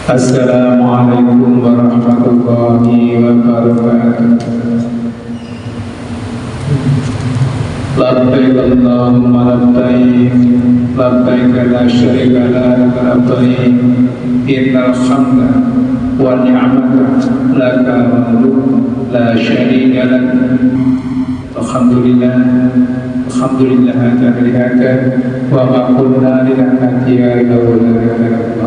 Assalamualaikum warahmatullahi wabarakatuh. Labbaik Allahumma labbaik, labbaik la syarika lak labbaik, innal hamda wan ni'mata laka wal mulk la syarika lak. Alhamdulillah, alhamdulillah ta'ala wa ma kunna linahtadiya laula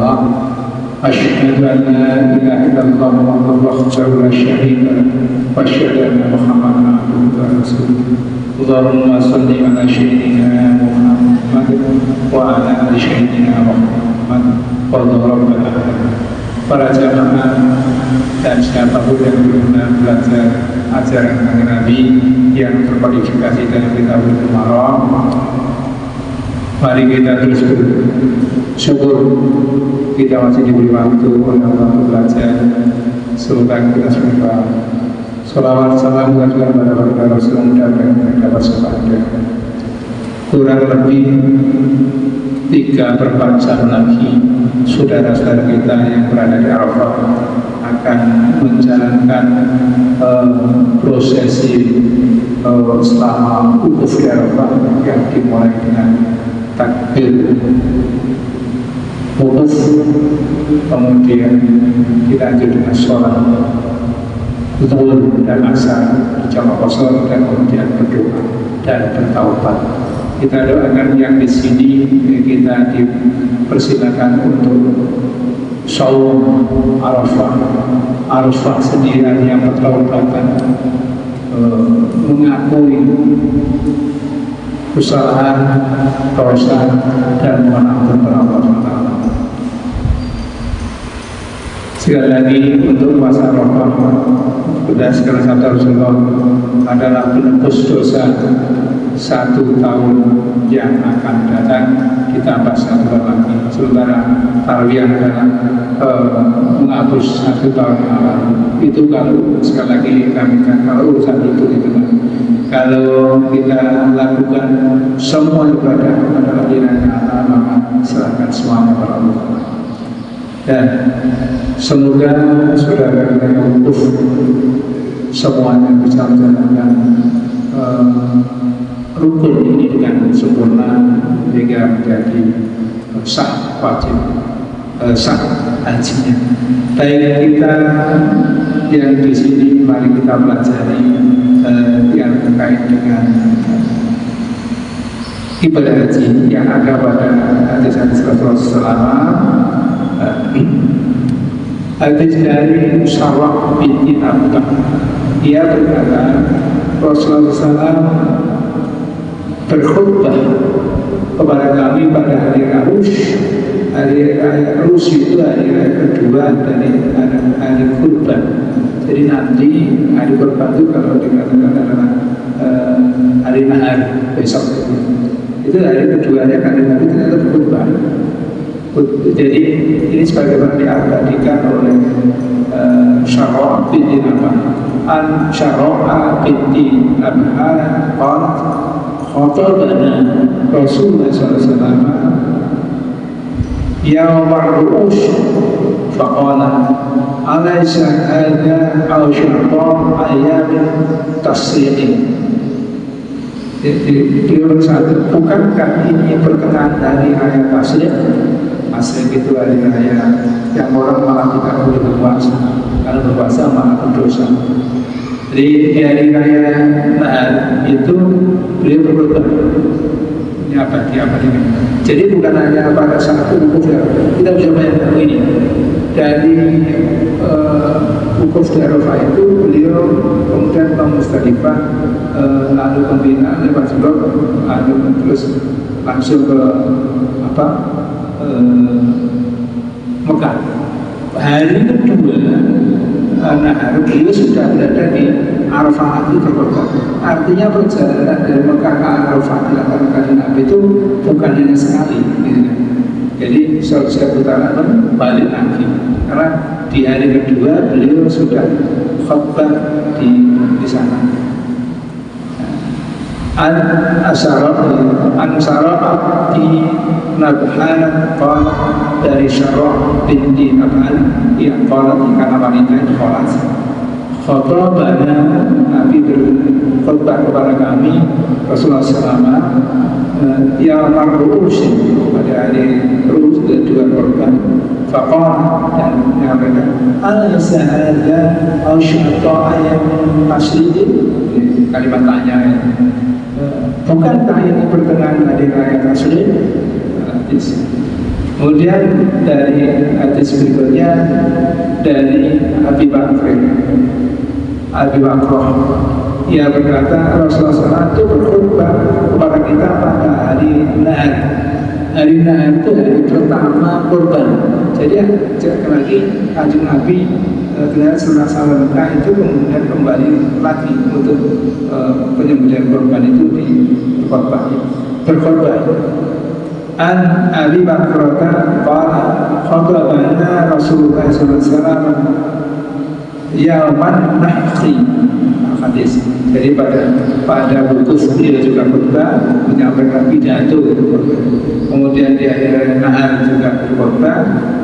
Allah. Asyhadu an la ilaha illallah wahdahu la syarika lahu wa asyhadu anna Muhammadan abduhu wa rasuluh. Allahumma shalli ala sayyidina Muhammad wa ala ali sayyidina Muhammad wa rabbana. Para jamaah dan siapapun yang berguna belajar ajaran Nabi yang terkodifikasi dalam Kitabul Maram, mari kita terus bersyukur kita masih diberi waktu oleh Allah untuk belajar. Semoga kita semua salawat salam kepada Rasul dan dapat sepadan. Kurang lebih 3/4 jam lagi saudara-saudara kita yang berada di Arafah akan menjalankan prosesi selama wukuf di Arafah yang dimulai dengan takbir wukuf, kemudian dilanjut dengan sholat zuhur dan asar di jamaah qashar, dan kemudian berdoa dan bertaubat. Kita doakan yang di sini, kita dipersilakan untuk saum Arafah sendirian yang bertaubat, mengakui kesalahan, dosa, dan mengampun Allah SWT. Sekali lagi untuk puasa Arafah, berdasarkan sabda Rasulullah, adalah penebus dosa 1 tahun yang akan datang ditambah 1 tahun lagi. Sementara Tarwiyah adalah menghapus 1 tahun yang lalu. Itu kalau sekali lagi kami kan kalau urusan itu kan. Kalau kita lakukan semua ibadah adalah dinanya maka serahkan semuanya kepada Allah. Dan semoga saudara kita yang wukuf semuanya bisa menjalankan rukun ini dengan sempurna hingga menjadi sah wajib sah hajinya. Baik kita yang di sini, mari kita pelajari yang terkait dengan ibadah haji yang ada pada hadis-hadis Rasulullah selama hadis dari Syarah binti Abdah. Dia berkata Rasulullah SAW berkhutbah kepada kami pada hari Arus. Hari Arus itu hari kedua dari hari Kurban. Jadi nanti hari Kurban itu kalau dikatakan adalah hari Nahar besok. Itu hari keduanya karena Nabi ternyata berkhutbah. Jadi ini sebagaimana diabadikan oleh Syarah binti Abdah. An Syarah binti Abdah qalat khatabana Rasulullah SAW yawma ru'us faqala alaysa hadha aw syarqa ayamin tasriqin. Beliau bersatu, bukankah ini perkenaan dari raya tasriq? Tasriq itu hari raya yang orang malah tidak boleh berpuasa, kalau berpuasa malah berdosa. Jadi di hari raya Nahar itu beliau berkhutbah. Ini apa ini? Jadi bukan hanya pada saat wukuf ya, kita bisa bayangkan ini. Dari wukuf di Arafah itu beliau kemudian ke Muzdalifah, lalu pembinaan lewat Jurok, lalu terus langsung ke Mekah. Hari kedua Nahar beliau sudah berada di Arafah itu terkorban. Artinya perjalanan dari Mekah ke Arafah dilakukan kali Nabi itu bukan hanya sekali gitu kan. Jadi saya putaran balik lagi karena di hari kedua beliau sudah khutbah di sana. An Sarah di Nabhan qala dari Syarah binti Nabhan yang qala karena wanita yang qala khatabana Nabi berkhutbah kepada kami Rasulullah SAW ya mar'us pada hari Rus dua korban faqala dan menyampaikan alaysa hadza asyqa ayat tasydid kalimat tanya bukankah ini pertengahan hari raya tasydid. Kemudian dari hadis berikutnya dari Abi Bakrah ia berkata Rasulullah SAW itu berkhutbah kepada kita pada hari Nahar. Hari Nahar itu hari pertama kurban. Jadi lagi Kanjeng Nabi dengan setelah Mekah itu kemudian kembali lagi untuk penyembelihan kurban itu di berkhutbah. An Abi Bakrah qala khatabana Rasulullah SAW yauman nahri hadis. Jadi pada wukuf dia juga khutbah menyampaikan pidato, kemudian di akhir nahar juga berkhutbah,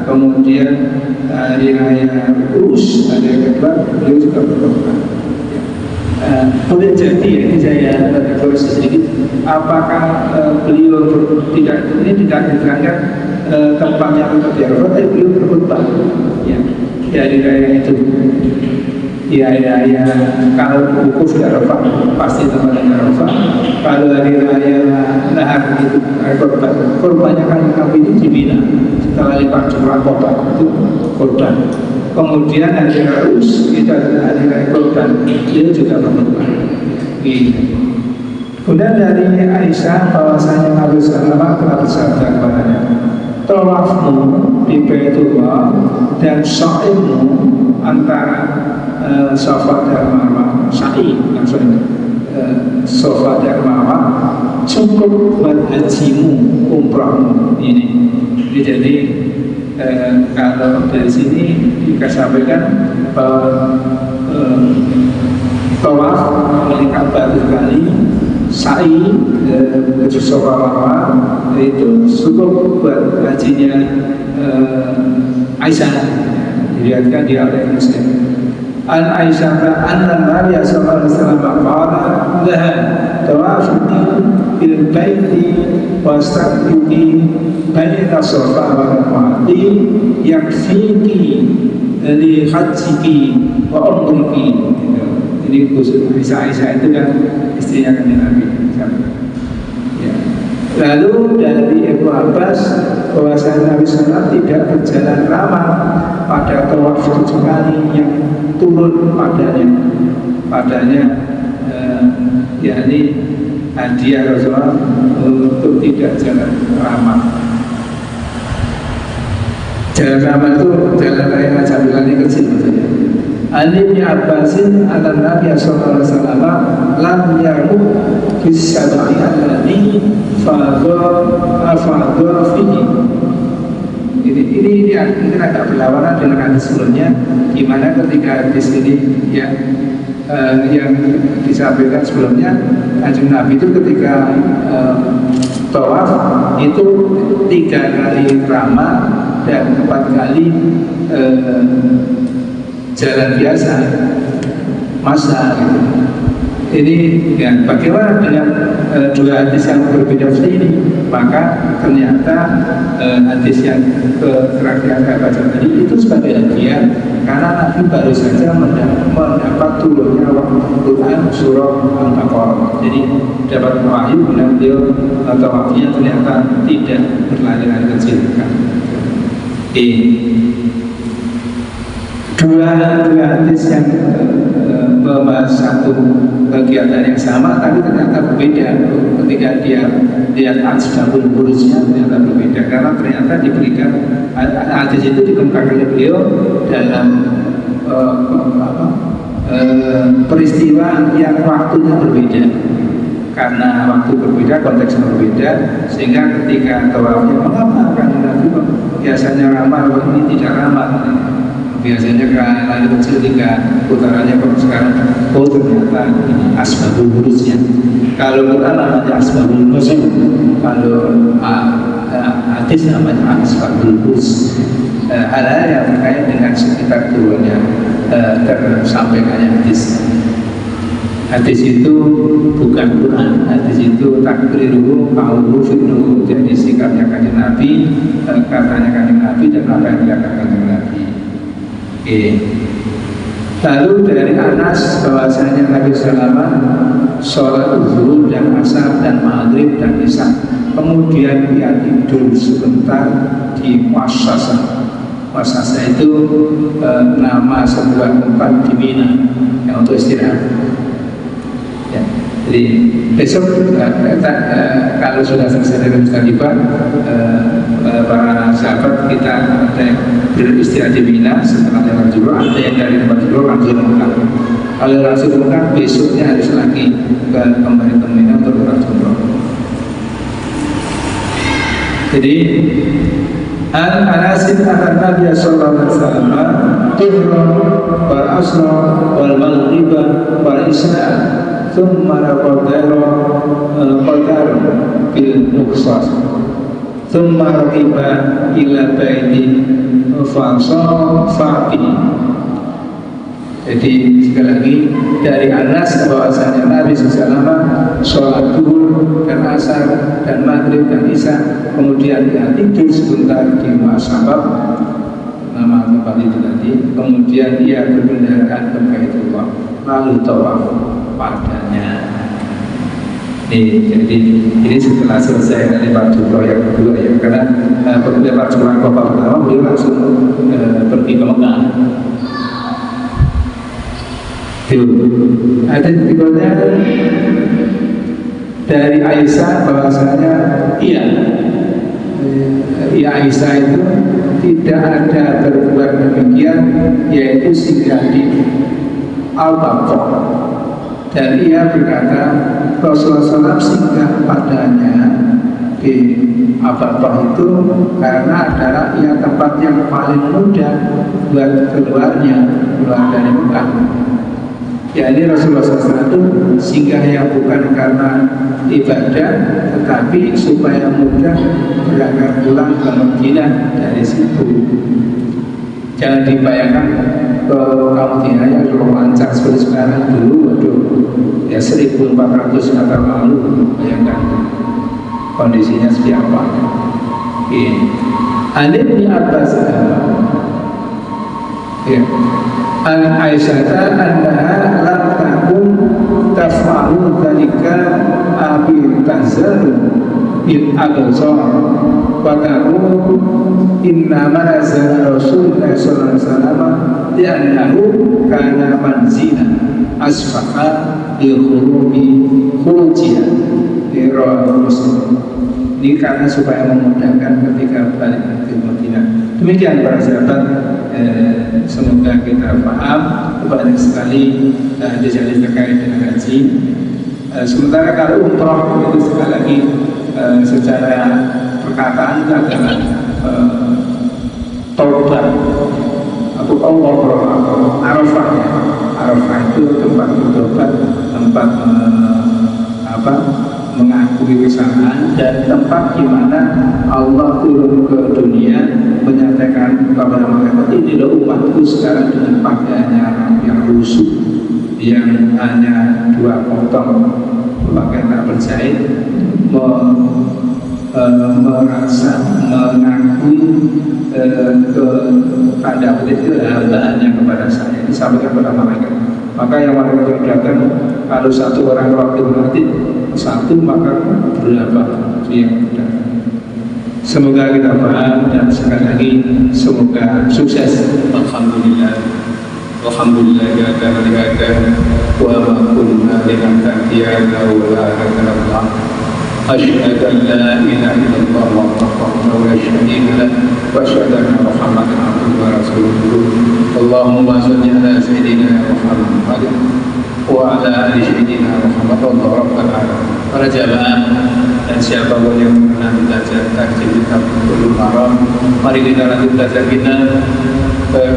kemudian hari raya Rus hari yang kedua beliau juga berkhutbah. Boleh jadi ini saya koreksi sedikit, apakah beliau tidak diterangkan tempatnya untuk di Arafah, tapi beliau berkhutbah ya di hari raya itu. Ya, kalau wukuf di Arafah pasti tempatnya Arafah. Kalau hari raya Nahar itu korbannya kan Nabi itu di Mina setelah lipat jumlah kota itu korban. Kemudian hari Rus itu adalah hari raya korban, dia juga berkorban. Kemudian dari Aisyah bahwasanya Nabi SAW telah bersabda kepadanya, tawafmu di Baitullah dan sa'immu antara Safa dan Marwah, sa'i yang Safa dan Marwah cukup buat hajimu, umrahmu ini. Jadi kalau dari sini dikasampaikan bahwa tawaf melingkar batu kali, sa'i menuju Safa Marwah itu cukup buat hajinya Aisyah, dilihatkan di oleh Muslim. An Aisyah anna Nabi sallallahu alaihi wasallam qala laha tawafni bil baiti wastaqbili baina Safa wal Marwah yakfiki li hajjiki wa umriki. Ini khusus Aisyah itu kan istrinya kan Nabi. Ya. Lalu dari Ibnu Abbas bahwasanya Nabi SAW tidak berjalan lama pada tawaf 7 kali yang turun padanya yakni hadiah Rasulullah untuk tidak jalan lama. Jalan lama itu jalan raya macam ini kecil maksudnya. Ali bin Abbasin ala Nabi sallallahu alaihi wasallam lam yaru bis sab'i alladhi fadha fihi. Ini agak berlawanan dengan hadis sebelumnya, di mana ketika di sini yang disampaikan sebelumnya, Kanjeng Nabi itu ketika tawaf itu 3 kali ramah dan 4 kali jalan biasa masa gitu. Ini ya, bagaimana dengan 2 hadis yang berbeda seperti ini? Maka ternyata hadis yang terakhir saya baca tadi itu sebagai hadiah karena Nabi baru saja mendapat turunnya Quran surah Al-Baqarah. Jadi dapat wahyu dan beliau atau wahyunya ternyata tidak berlari-lari kecil. Dua hadis yang membahas satu kegiatan yang sama tapi ternyata berbeda. Ketika dia lihat asbabul buruznya ternyata berbeda karena ternyata diberikan hadis itu dikemukakan oleh beliau dalam peristiwa yang waktunya berbeda. Karena waktu berbeda, konteksnya berbeda, sehingga ketika tawafnya mengapa kan Nabi biasanya ramah, ini tidak ramah. biasanya kan air kecil tinggal putarannya, kalau sekarang oh ternyata ini asbabul wurusnya. Kalau Quran namanya asbabul nuzul, kalau hadis namanya asbabul wurus. Hal-hal yang terkait dengan sekitar turunnya tersampaikannya hadis. Hadis itu bukan Quran, hadis itu takriruhu qawluhu fi'luhu, jadi sikapnya kanjeng Nabi, katanya kanjeng Nabi, dan apa yang dikatakan kanjeng Nabi. Lalu dari Anas bahwasanya Nabi Salama sholat zuhur dan asar dan maghrib dan isya, kemudian dia tidur sebentar di Wasasa. Wasasa itu nama sebuah tempat di Mina yang untuk istirahat. Ya, jadi besok kalau sudah selesai dari Musdalifah, para sahabat kita ada yang beristirahat di Mina setelah jalan Jumroh, ada yang dari tempat Jumroh langsung Mekah. Kalau langsung Mekah, besoknya harus lagi kembali ke Mina untuk jalan Jumroh. Jadi Anasin akan Nabi sallallahu alaihi wasallam tuhra wal asra wal maghriba wal isya thumma qadara bil nuqsas thumma raqiba ila baiti fa'fi. Jadi sekali lagi dari Anas bahwasanya Nabi SAW sholat zuhur dan asar dan maghrib dan isya, kemudian dia tidur sebentar di Mu'asabah, nama tempat itu tadi, kemudian dia berkendaraan ke Baitullah lalu tawaf padanya. Jadi ini setelah selesai dari Pak Jumroh yang kedua ya, karena Pak Jumroh pertama beliau langsung pergi ke Mekah. Ada berikutnya dari Aisyah bahwasanya Aisyah itu tidak ada berbuat demikian, yaitu singgah di Al-Baqarah, dan ia berkata Rasulullah SAW singgah padanya di Al-Baqarah itu karena adalah ia tempat yang paling mudah buat keluar dari Mekah. Ya, ini Rasulullah SAW itu singgahnya bukan karena ibadah, tetapi supaya mudah berangkat pulang ke Madinah dari situ. Jangan dibayangkan kalau kamu tinggalnya kalau lancar seperti sekarang dulu, waduh, ya 1400 meter lalu, bayangkan kondisinya seperti apa. Alif bin Abbas An Aisyah annaha lam takun taf'alu dzalika abi tanzal bil absar wa taqulu inna ma nazala Rasulullah sallallahu alaihi wasallam li'annahu kana manzila asfaha li khurujiha di Muslim. Ini karena supaya memudahkan ketika balik ke Madinah. Demikian para sahabat, semoga kita paham banyak sekali hadis-hadis terkait dengan haji. Sementara kalau umroh itu sekali lagi secara perkataan itu adalah taubat atau Arafah. Arafah itu tempat bertobat, tempat mengakui kesalahan, dan tempat di mana Allah turun ke dunia menyatakan kepada mereka, inilah umatku sekarang dengan pakaiannya yang lusuh, yang hanya 2 potong pakaian tak berjahit, merasa mengakui kepada kehambaannya kepada saya, disampaikan kepada mereka. Maka yang mereka kerjakan, kalau 1 orang waktu mati 1, maka berapa yang mudah. Semoga kita paham, dan sekali lagi semoga sukses. Alhamdulillah. Alhamdulillah ya ta'ala wa ma kunna linahtadiya laula an Allah. Asyhadu an la ilaha illallah wahdahu la syarika lahu wa asyhadu anna Muhammadan abduhu wa rasuluh. Allahumma shalli ala sayyidina Muhammad wa ala ali sayyidina Muhammad wa rabbana alamin. Para jamaah dan siapapun yang pernah belajar tajwid kitab Bulughul Maram, mari kita lanjut belajar kita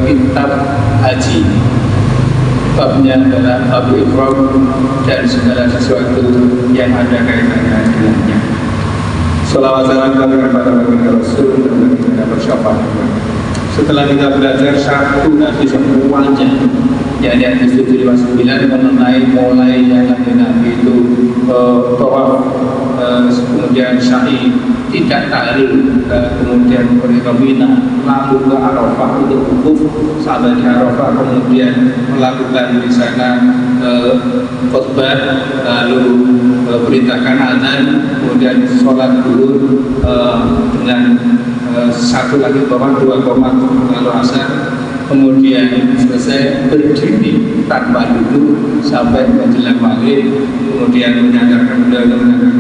kitab haji. Babnya adalah bab ihram dan segala sesuatu yang ada kaitannya dengannya. Salawat salam kepada Rasul dan kepada syafaat. Setelah kita belajar satu hadis semuanya, yang hadis 759 mengenai mulainya Nabi itu tawaf, kemudian sa'i, tidak tahlil, kemudian Mina, lalu ke Arafah untuk wukuf, sampai di Arafah kemudian melakukan di sana khutbah, lalu perintahkan azan, kemudian sholat dulu dengan satu lagi komat, dua komat, lalu asar, kemudian selesai berdiri tanpa duduk sampai menjelang maghrib, kemudian menyandarkan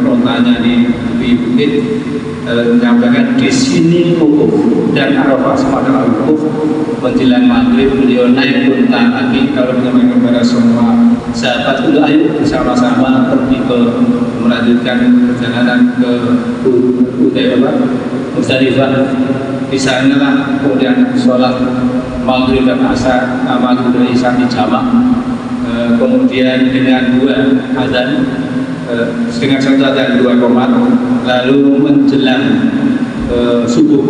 rontanya di bukit, menyampaikan di sini wukuf dan Arafah sementara wukuf. Menjelang maghrib beliau naik unta lagi, kalau menyampaikan kepada semua sahabat itu, ayo bersama-sama pergi ke melanjutkan perjalanan ke Musdalifah. Di sana lah kemudian sholat maghrib dan asar, maghrib dan isya di jamak, kemudian dengan dua azan, dengan satu azan dua komat, lalu menjelang subuh,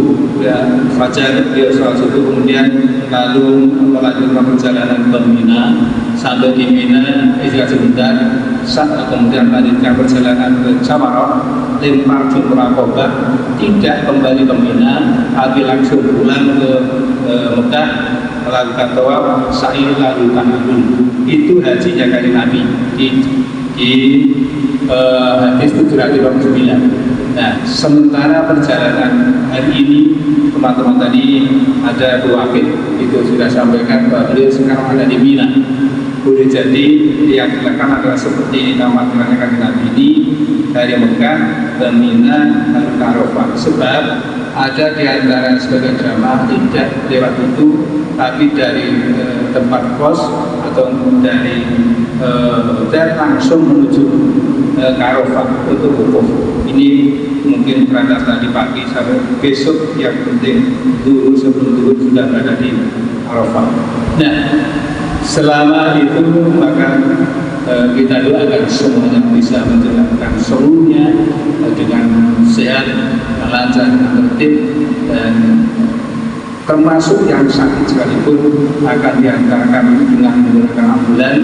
ya, fajar dia sholat subuh, kemudian lalu melanjutkan perjalanan ke Mina, sampai di Mina istirahat sebentar, kemudian melanjutkan perjalanan ke Samarah, lempar jumrah Aqabah, tidak kembali ke Mina, tapi langsung pulang ke Mekah, melakukan tawaf, sa'i, lalu tanahul. Itu hajinya kali Nabi di hadis 759. Nah, sementara perjalanan hari ini, teman-teman tadi ada Wafid, itu sudah sampaikan bahwa beliau sekarang ada di Mina. Boleh jadi yang dilakukan adalah seperti nama terangkan Nabi ini, dari Mekah ke Mina lalu ke Arafah. Sebab ada di antara sebagian jamaah tidak lewat itu, tapi dari tempat kos atau dari hotel langsung menuju ke Arafah untuk wukuf. Ini mungkin berangkat tadi pagi sampai besok, yang penting dulu sebelum dulu sudah berada di Arafah. Nah, selama itu maka kita doakan semuanya bisa menjalankan seluruhnya dengan sehat, lancar, tertib, dan termasuk yang sakit sekalipun akan diantarkan dengan menggunakan ambulan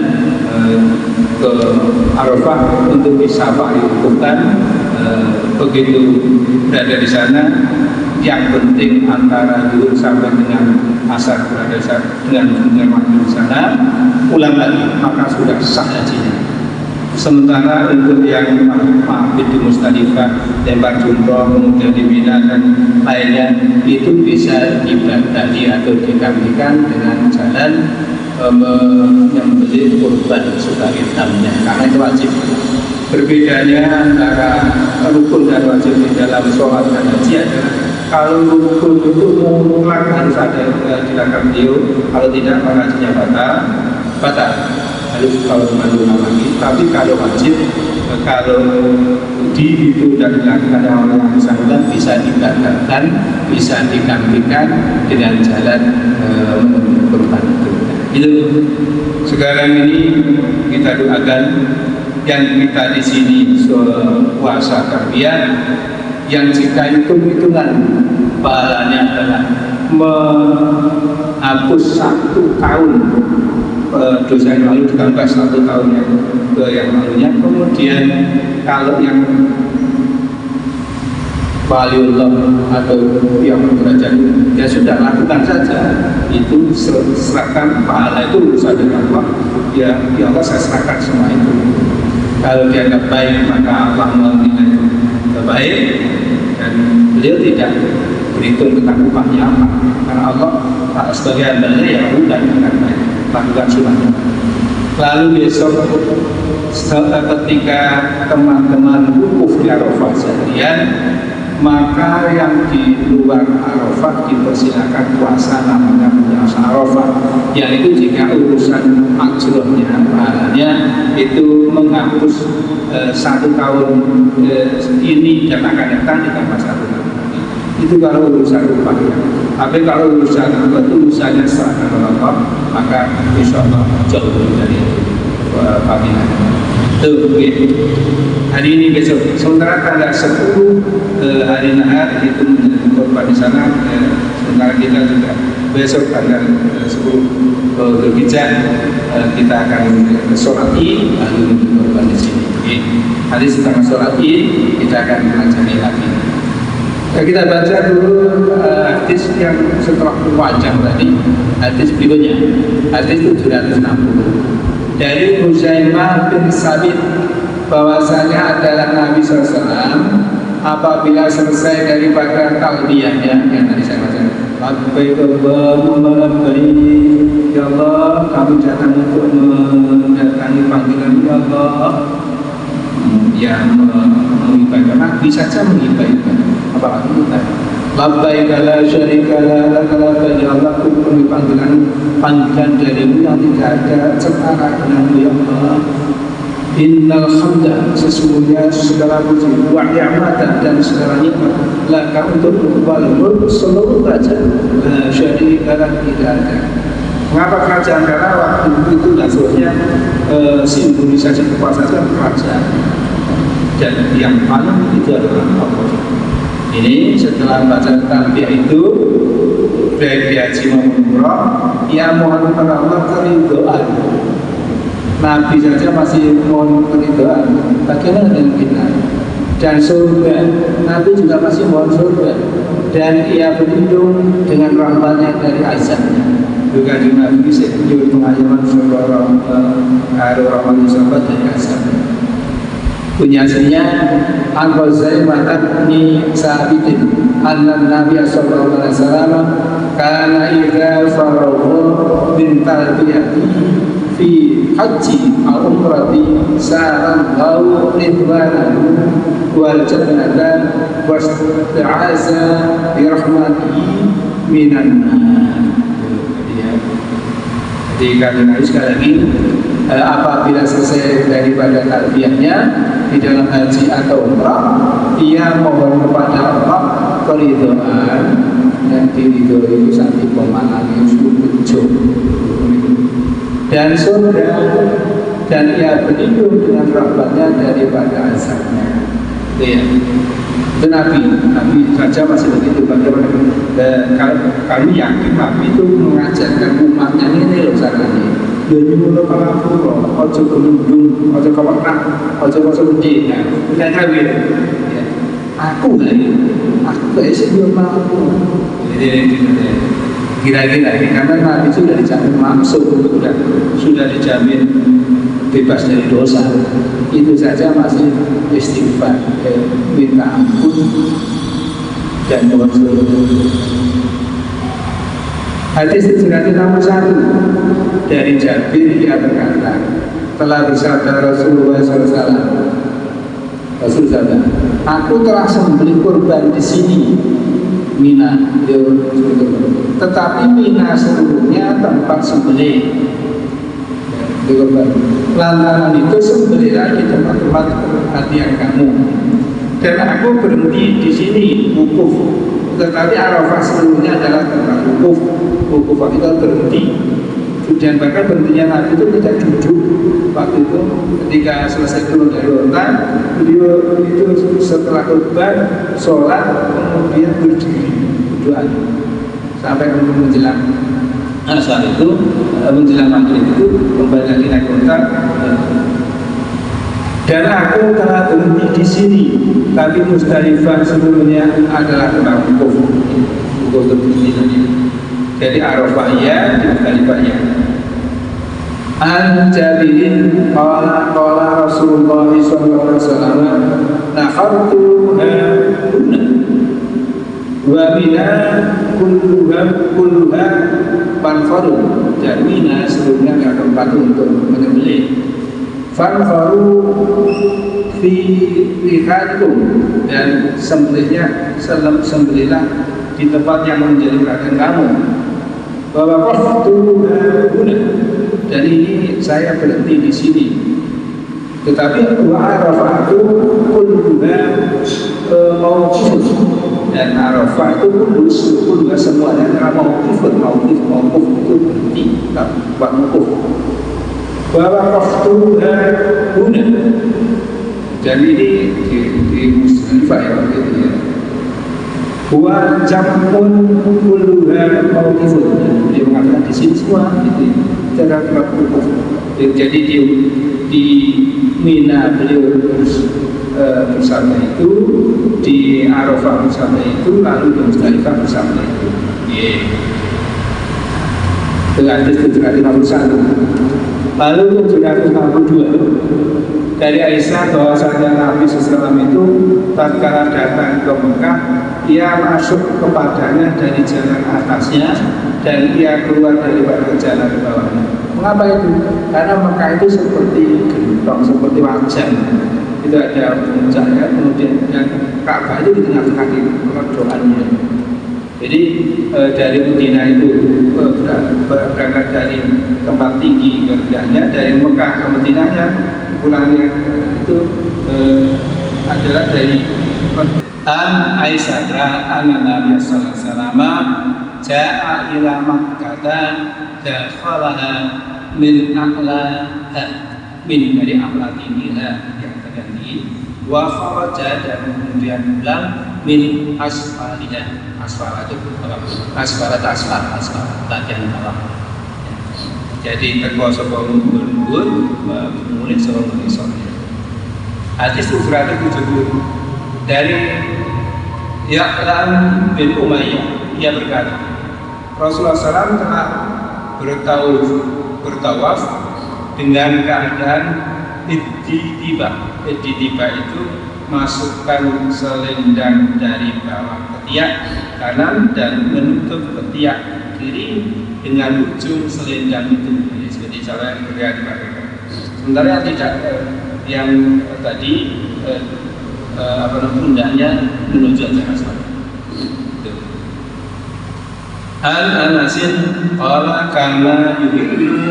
ke Arafah untuk disapa dihukumkan. Begitu berada di sana, yang penting antara dulu sampai dengan asar berada dengan waktu di sana, pulang lagi maka sudah sah hajinya. Sementara untuk yang mabit di Musdalifah, lempar jumroh, kemudian di Mina dan lainnya, itu bisa dibadali atau digantikan dengan jalan yang membeli kurban sebagai tamnya, karena itu wajib. Berbedanya antara rukun dan wajib di dalam sholat dan haji adalah kalau rukun itu mutlak harus ada dilakukan beliau, kalau tidak maka hajinya batal, harus kalau mengulang lagi. Tapi kalau wajib, kalau itu dan dilakukan oleh yang bersangkutan, bisa dibatalkan, bisa digantikan dengan jalan kurban itu. Sekarang ini kita doakan yang kita di sini puasa tarbiyah, yang jika hitung-hitungan pahalanya adalah menghapus 1 tahun dosa yang lalu ditambah 1 tahun yang lalunya. Kemudian kalau yang waliullah atau yang derajat, ya sudah lakukan saja, itu serahkan pahala itu urusan dengan Allah, ya Allah saya serahkan semua itu. Kalau dianggap baik maka Allah menilai baik, dan beliau tidak berhitung tentang upahnya apa, karena Allah sebagai hambanya ya udah dengan baik lakukan sunnah. Lalu besok ketika teman-teman wukuf di Arafah seharian, maka yang di luar Arafah dipersilakan puasa, namanya puasa Arafah, yang itu jika urusan ajrohnya, pahalanya itu menghapus 1 tahun ini dan akan datang ditambah 1 tahun. Itu kalau urusan rumah. Tapi kalau urusan urusannya serahkan Allah, maka insya Allah jauh dari panggilan. Hari ini besok. Sementara tanggal 10 hari Nahar itu menjadi korban di sana. Sementara kita juga besok tanggal 10 Dzulhijjah kita akan sholat Id lalu menjadi korban di sini. Hari setelah sholat Id kita akan mengajari lagi. Kita baca dulu hadis yang setelah wajah tadi, hadis berikutnya, hadis 760 dari Huzaimah bin Sabit bahwasanya adalah Nabi SAW apabila selesai daripada talbiyahnya yang tadi saya baca, labbaik Allahumma labbaik, ya Allah kami datang untuk mendatangi panggilan ya Allah, yang mengibadah Nabi saja mengibadah apalagi kita. Labbaik la syarika lak labbaik ya Allah, kami panggilan darimu yang tidak ada setara denganmu ya Allah. Innal hamda, sesungguhnya segala puji, wa ni'matan, dan segala nikmat laka untuk wal mulk seluruh kerajaan, la syarika lak, tidak ada. Mengapa kerajaan? Karena waktu itu dasarnya simbolisasi kekuasaan kerajaan, dan yang paling itu adalah Allah. Ini setelah baca talbiyah itu, baik haji maupun umrah, ia mohon kepada Allah keridhaan. Nabi saja masih mohon keridhaan, bagaimana dengan kita? Dan surga, Nabi juga masih mohon surga, dan ia berlindung dengan rahmatnya dari azabnya. Juga di Nabi sejauh pengajaran surga rahmat sahabat dari azab. Punya aslinya Al-Ghazaimah bin Sabitin anna Nabi sallallahu alaihi wasallam kana idza faragha min talbiyati fi haji aw umrati sa'an lahu ridwanahu wal jannata wasta'aza bi rahmatihi minan nar. Jadi kata Nabi sekali lagi, apabila selesai daripada talbiyahnya di dalam haji atau umrah, ia mohon kepada Allah keridhaan, dan diridhoi itu santi pemanangan subuh dan surga, dan ia berlindung dengan rahmatnya daripada azabnya. Itu Nabi saja masih begitu. Bagaimana kami yakin Nabi itu mengajarkan umatnya ini loh caranya. Jadi mula pangapura, ojo gelundung, ojo kewenak, ojo sedih. Nah, tidak tahu ya. Aku gak isi belum mampu. Jadi kira-kira karena Nabi sudah dijamin langsung, sudah dijamin bebas dari dosa, itu saja masih istighfar, minta ampun dan mohon surga. Hadis 761 dari Jabir, ia berkata, telah bersabda Rasulullah SAW, aku telah sembelih kurban di sini, Mina, tetapi Mina seluruhnya tempat sembelih. Lantaran itu sembelihlah di tempat-tempat perhatian kamu. Dan aku berhenti di sini wukuf. Tetapi Arafah seluruhnya adalah tempat wukuf. Wukuf itu berhenti. Dan bahkan berhentinya Nabi itu tidak duduk. Waktu itu ketika selesai turun dari unta, beliau itu setelah khutbah, sholat, kemudian berdiri doa sampai menjelang saat itu menjelang maghrib itu kembali lagi naik unta. Dan aku telah berhenti di sini, tapi Musdalifah seluruhnya adalah tempat wukuf. Wukuf berhenti tadi. Jadi Arafah ya, di Musdalifah ya. An Jabirin qala Rasulullah sallallahu alaihi wasallam nahartu hunna wa mina kulluha fanfaru, dan mina seluruhnya tidak tempat untuk menyembelih. Fanfaru fi rihatikum, dan sembelihlah di tempat yang menjadi perhatian kamu. Bahwa waktu guna, dan ini saya berhenti di sini. Tetapi wa arafatu kulluha mauquf, dan Arafah itu pun semuanya adalah mauquf itu berhenti, buat mauquf. Wa waqaftuha huna. Jadi ini di Musdalifah ya waktu itu ya. Wa jamun kulluha mauqifun. Dia mengatakan di sini semua itu cara mauquf. Jadi di Mina beliau bersama itu, di Arafah bersama itu, lalu di Musdalifah bersama itu. Dengan hadis 751. Lalu 752 dari Aisyah bahwasanya Nabi SAW itu tatkala datang ke Mekah, ia masuk kepadanya dari jalan atasnya dan ia keluar daripada jalan bawahnya. Mengapa itu? Karena Mekah itu seperti gentong, seperti wajan. Itu ada puncaknya, kemudian dan Ka'bah itu di tengah-tengah doanya. Jadi dari Medina itu berangkat dari tempat tinggi kerjanya, dari Mekah ke Medinanya pulangnya itu adalah dari Aisyah anna Nabi sallallahu alaihi wasallam ja'a ila Makkah dakhalaha min a'laha min dari a'la tinggiha yang terganti wa kharaja dan kemudian pulang min asfaliha. Asfal itu asfal bagian bawah. Jadi terkuasa lembut mulai seorang manusia. Hadis 770 dari Ya'lan bin Umayyah, ia berkata Rasulullah SAW telah bertawaf dengan keadaan iddiba itu masukkan selendang dari bawah ketiak kanan dan menutup ketiak kiri dengan ujung selendang itu. Jadi seperti cara yang dipakai. Sementara yang tidak yang tadi pundaknya menuju arah sana. Al-Anasin qala kana yuhillu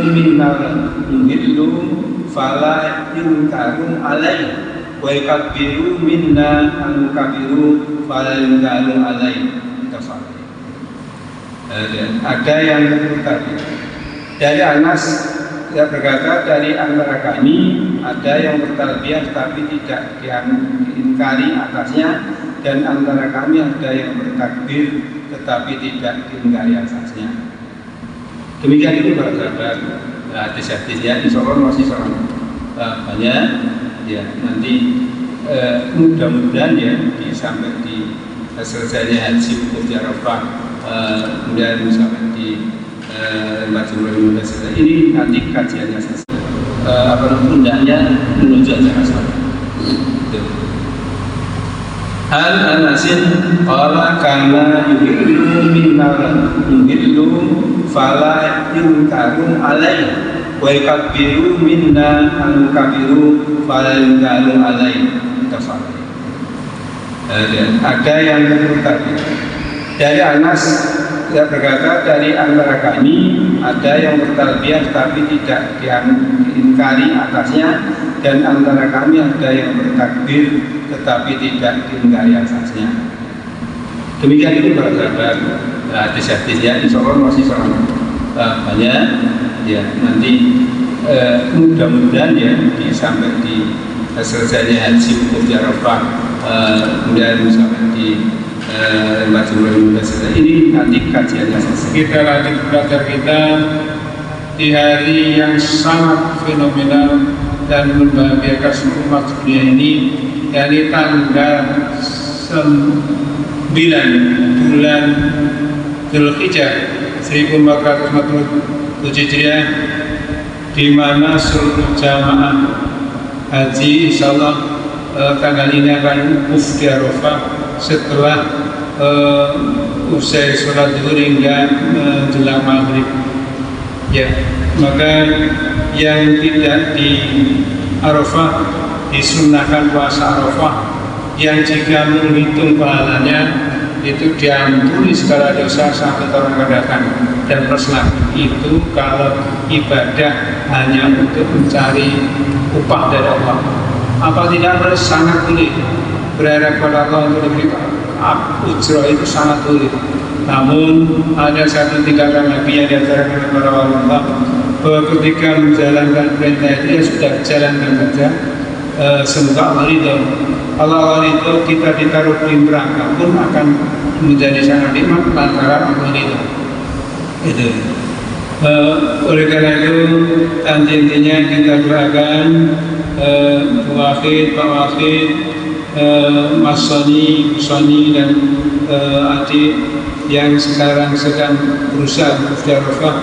fala yunkaru alaihi wa yakbiru minna an kabiru fala yunkaru alaihi. Ada yang tadi dari Anas dia berkata dari antara kami ada yang bertalbiyah tapi tidak diingkari atasnya, dan antara kami ada yang bertakbir tetapi tidak diingkari atasnya. Demikian itu para sahabat. Hadis-hadisnya insya Allah masih sangat banyak ya, nanti mudah-mudahan ya sampai di selesainya haji wukuf di Arafah, kemudian sampai di Majmu'ul Mudassir ini nanti kajiannya selesai. Pundaknya menuju arah sana. Al-Anasin qala kana yuhillu fala yunkaru alaihi wa yakbiru minna an kabiru fala yunkaru alaihi. Ada yang tadi dari Anas dia berkata dari antara kami ada yang bertalbiyah tapi tidak diingkari atasnya, dan antara kami ada yang bertakbir tetapi tidak diingkari atasnya. Demikian itu para sahabat. Hadis-hadisnya insya Allah masih sangat banyak ya, nanti mudah-mudahan ya sampai di selesainya haji wukuf di Arafah, kemudian sampai di Majmu'ul Mudassir ini nanti kajiannya selesai. Kita lanjut belajar kita di hari yang sangat fenomenal dan membahagiakan seluruh umat dunia ini, yakni tanggal 9 bulan Dzulhijjah 1447 Hijriah, di mana seluruh jamaah haji insyaallah tanggal ini akan wukuf di Arafah setelah usai sholat zuhur hingga menjelang maghrib. Ya, maka yang tidak di Arafah disunahkan puasa Arafah, yang jika menghitung pahalanya itu diampuni segala dosa sampai tahun akan datang. Dan plus lagi itu kalau ibadah hanya untuk mencari upah dari Allah, apa tidak sangat boleh berharap pada Allah untuk diberi ujrah itu sangat sulit. Namun ada satu tingkatan Nabi yang diajarkan para wali Allah bahwa ketika menjalankan perintah itu ya sudah jalankan saja. Semoga Allah ridho. Allah ridho, kita ditaruh di neraka pun akan menjadi sangat nikmat lantaran Allah ridho. Itu. Oleh karena itu intinya kita doakan Bu Wahid, Pak Wahid, Mas Soni dan adik yang sekarang sedang berusaha berjarafah,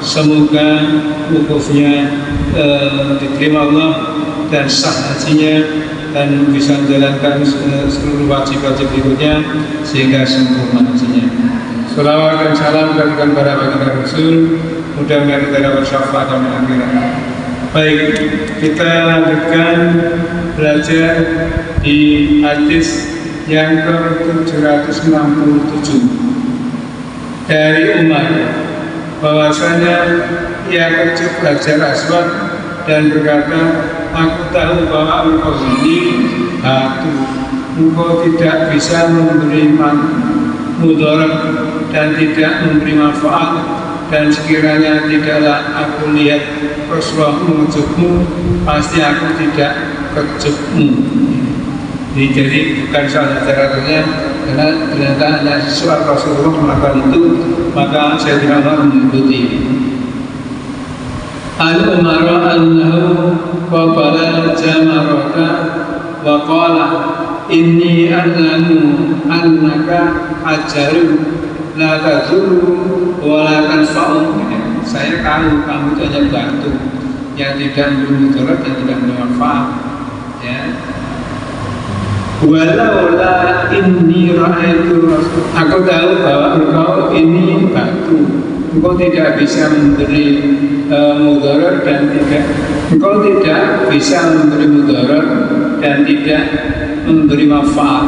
semoga wukufnya diterima Allah dan sah hajinya dan bisa menjalankan seluruh wajib-wajib berikutnya sehingga sempurna hajinya. Salawat dan salam berikan kepada baginda Rasul, mudah-mudahan kita dapat syafaat dan akhirat. Baik, kita lanjutkan belajar di hadis yang ke-767 dari Umar, bahwasanya ia kecup Hajar Aswad dan berkata, aku tahu bahwa engkau ini batu, engkau tidak bisa memberi mudarat dan tidak memberi manfaat, dan sekiranya tidaklah aku lihat Rasulullah mengejutmu, pasti aku tidak kejutmu. Jadi bukan soal ajarannya, karena ternyata hanya sesuatu Rasulullah melakukan itu, maka saya tidak mau mengikuti. Al-Umar annahu qabala jamaraka wa qala inni a'lamu annaka hajarun la tadurru wa la tanfa'u. Saya tahu kamu itu hanya batu yang tidak bermudarat dan tidak bermanfaat, ya. Walaula inni ra'aitu Rasul, aku tahu bahwa engkau ini batu, engkau tidak bisa memberi mudarat dan engkau tidak bisa memberi mudarat dan tidak memberi manfaat,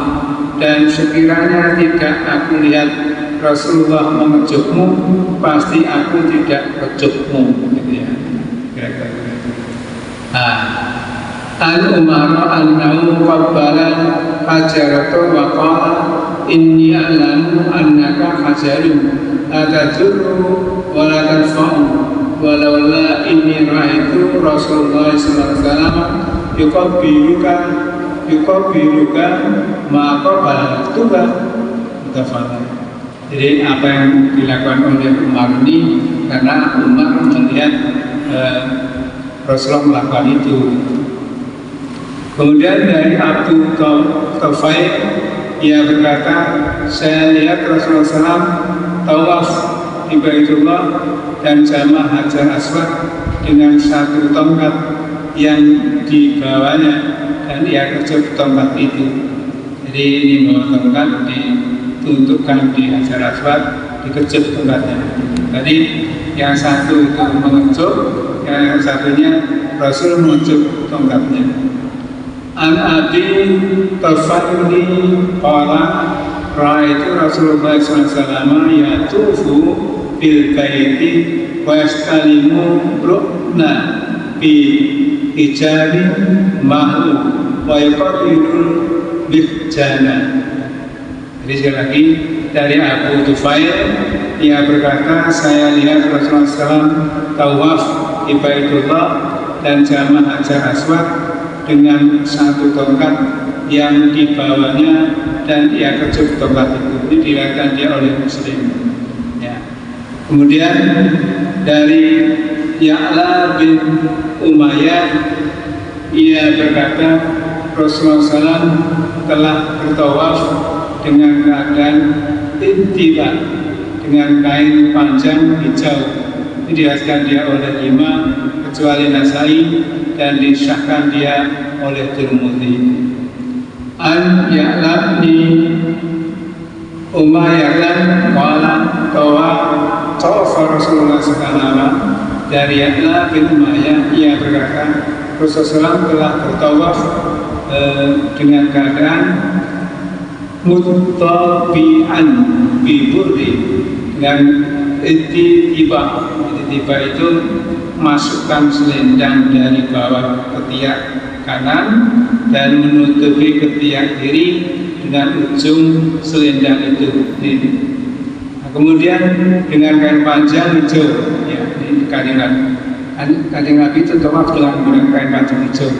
dan sekiranya tidak aku lihat Rasulullah mengejutmu, pasti aku tidak kejutmu, gitu ya. Al-Umar annahu qabbala hajarata wa qala inni a'lamu annaka hajarun la tadurru wa la tanfa'u walaula inni ra'aitu Rasulullah sallallahu alaihi wasallam yuqabbiluka ma qabbaltuka mutafadhal. Jadi apa yang dilakukan oleh Umar ini karena Umar melihat Rasulullah melakukan itu. Kemudian dari Abu Taufaiq, ia berkata, saya lihat Rasulullah SAW tawaf di Baitullah dan jamaah Hajar Aswad dengan satu tongkat yang dibawanya, dan ia kecup tongkat itu. Jadi ini bawa tongkat dituntupkan di Hajar Aswad, dikecup tongkatnya. Jadi yang satu itu mengecup, yang satunya Rasul mengecup tongkatnya. An Abi Taufani qala ra'aitu Rasulullah SAW yatufu bil baiti wa yastalimu rukna bi hijabi ma'lu wa yuqatilul bihjana. Jadi sekali lagi dari Abu Tufail, ia berkata, saya lihat Rasulullah SAW tawaf di Baitullah dan jamaah Hajar Aswad dengan satu tongkat yang dibawanya, dan ia kecup tongkat itu. Ini diriwayatkan dia oleh Muslim, ya. Kemudian dari Ya'la bin Umayyah, ia berkata Rasulullah SAW telah bertawaf dengan keadaan intiba, dengan kain panjang hijau. Ini diriwayatkan dia oleh Imam kecuali Nasai, dan disahkan dia oleh Tirmidzi. An Ya'la bin Umayyah qala tawafa Rasulullah SAW. Dari Ya'la bin Umayyah, ia berkata Rasulullah telah bertawaf dengan keadaan muttabi'an bi burdi, dengan tiba itu masukkan selendang dari bawah ketiak kanan dan menutupi ketiak kiri dengan ujung selendang itu. Nah, kemudian dengan kain panjang hijau, ya, ini Kanjeng Nabi itu termasuk dengan menggunakan kain panjang hijau.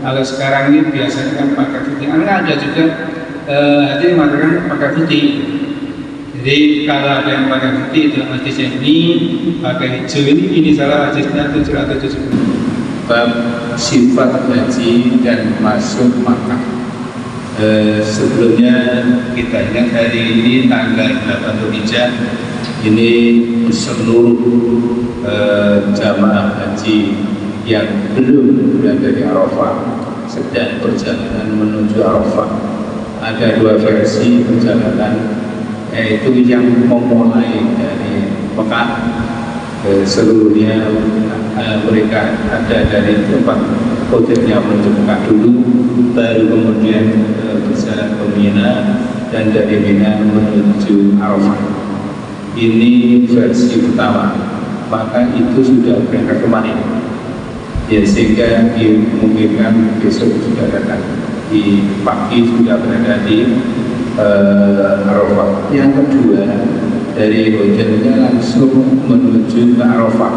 Kalau sekarang ini biasanya kan pakai putih. Ada juga ada yang mengatakan pakai putih. Jadi kalau ada yang pakai putih itu hadisnya ini pakai hijau ini salah hadisnya 770. Bab sifat haji dan masuk Makkah. Sebelumnya kita ingat hari ini tanggal 8 Dzulhijjah, ini seluruh jamaah haji yang belum berada di Arafah sedang perjalanan menuju Arafah. Ada dua versi perjalanan, yaitu yang memulai dari Mekah, seluruhnya mereka ada dari tempat hotelnya menuju Mekah dulu, baru kemudian berjalan ke Mina, dan dari Mina menuju Arafah. Ini versi pertama, maka itu sudah berangkat kemarin, ya, sehingga dimungkinkan besok sudah datang di pagi, sudah berada di Arafah. Yang kedua, dari hotelnya langsung menuju ke Arafah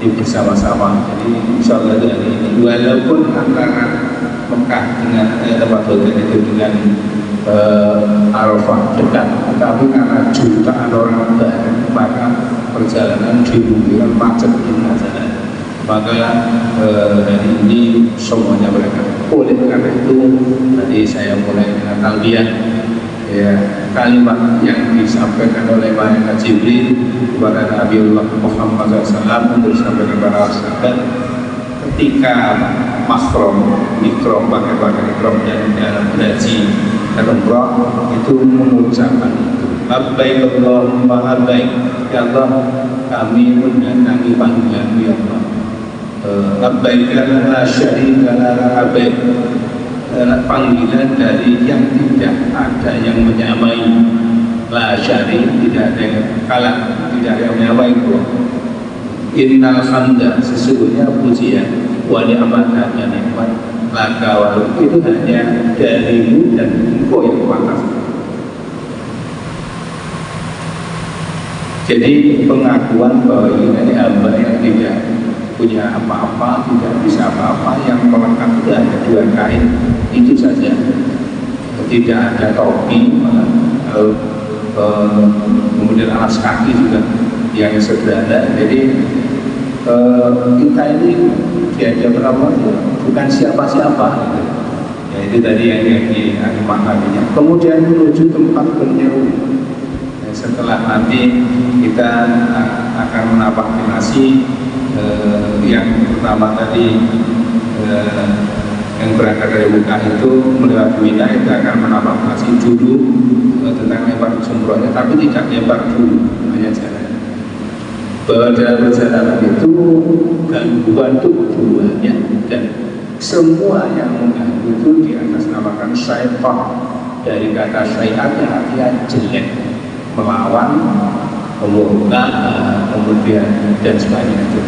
bersama-sama. Jadi insya Allah dari ini, walaupun antara Mekah dengan tempat hotel itu dengan Arafah dekat, tapi karena jutaan orang banyak, maka perjalanan dimungkinkan macet di sana. Maka hari ini semuanya berangkat. Oleh karena itu tadi saya mulai dengan talbiyah, ya, kalimat yang disampaikan oleh malaikat Jibril kepada Nabiullah Muhammad SAW untuk disampaikan kepada sahabat ketika ikram, pakai ikram dan dalam haji dan umrah itu mengucapkan itu, labbaik Allahumma labbaik, ya Allah kami mendatangi panggilan ya Allah, labbaik la syarika laka, panggilan dari yang tidak ada yang menyamai, la syari, tidak ada yang kalah, tidak ada yang menyamai itu. Innal hamda, sesungguhnya pujian, wa ni'mata, dan nikmat, laka wa itu hanya darimu dan engkau yang pantas. Jadi pengakuan bahwa ini hamba yang tidak punya apa-apa, tidak bisa apa-apa, yang melekat itu hanya dua kain, itu saja, tidak ada topi, kemudian alas kaki juga yang sederhana. Jadi kita ini diajak berapa, bukan siapa-siapa, ya itu tadi yang dimaknainya. Kemudian menuju tempat penyeru. Setelah nanti kita akan menapaktinasi yang pertama tadi, yang berangkat dari Mekah itu melewati Mina, itu akan menapaktinasi dulu tentang lempar jumrohnya, tapi tidak lempar dulu, hanya jalan. Bahwa dalam perjalanan itu gangguan tujuannya, dan semua yang mengganggu itu di atas namakan syaitan, dari kata syaitan yang artinya jelek, melawan, memurka, kemudian dan sebagainya.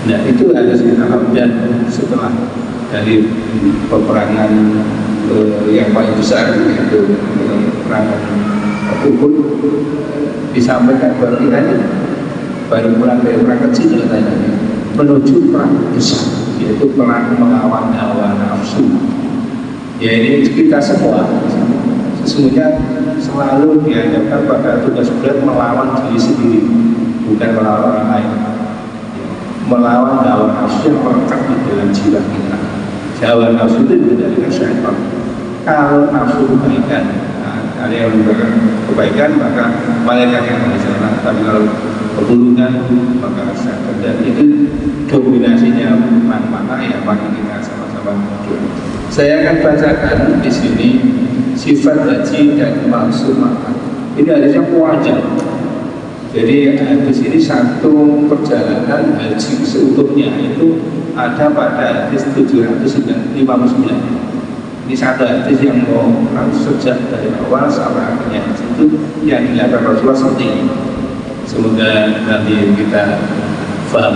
Nah itu harus kita lakukan setelah dari peperangan yang paling besar, yaitu peperangan Uhud, disampaikan bahwa kita ini baru pulang dari perang kecil katanya, menuju perang besar, yaitu perang melawan hawa nafsu. Ya ini kita semua sesungguhnya selalu dihadapkan pada tugas berat melawan diri sendiri, bukan melawan orang lain. Melawan hawa nafsu yang melekat di dalam jiwa kita. Hawa nafsu itu dari syaitan. Kalau nafsu kebaikan, ada yang kebaikan, maka malaikat yang di sana. Tapi kalau keburukan, maka syaitan. Dan itu dominasinya mana ya, maka kita sama-sama. Saya akan bacakan di sini sifat haji dan maksud Makkah. Ini hadisnya wajar. Jadi hadis ini satu perjalanan haji seutuhnya itu ada pada hadis 759. Ini satu hadis yang mau sejak dari awal sampai akhirnya itu yang dilakukan Rasulullah seperti ini. Semoga nanti kita paham.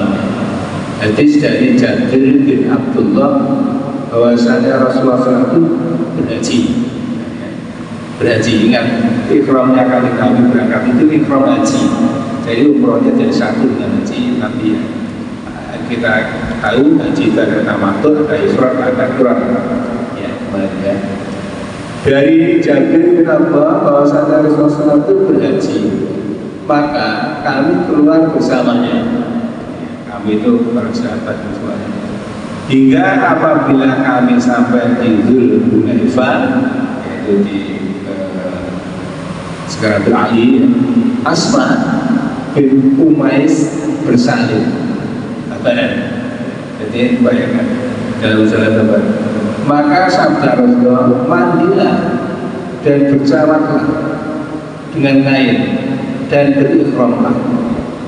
Hadis dari Jabir bin Abdullah bahwasanya Rasulullah SAW itu berhaji. Ingat, ikhramnya kami berangkat itu ikhram haji. Jadi umrohnya jadi satu dengan haji nanti ya. Kita tahu haji itu ada tamattu, ada ifrad, ada qiraan. Ya, kemarin ya. Dari Jabir bin Abdullah bahwasanya Rasulullah SAW itu berhaji, maka kami keluar bersamanya. Kami itu para sahabat semuanya. Hingga apabila kami sampai di Dzulhunaifah, yaitu di Sekaratul Ali, Asma bin Umais bersalin. Jadi bayangkan dalam salah sahabat. Maka sabda Rasulullah, mandilah dan berjawablah dengan kain dan berikhramlah.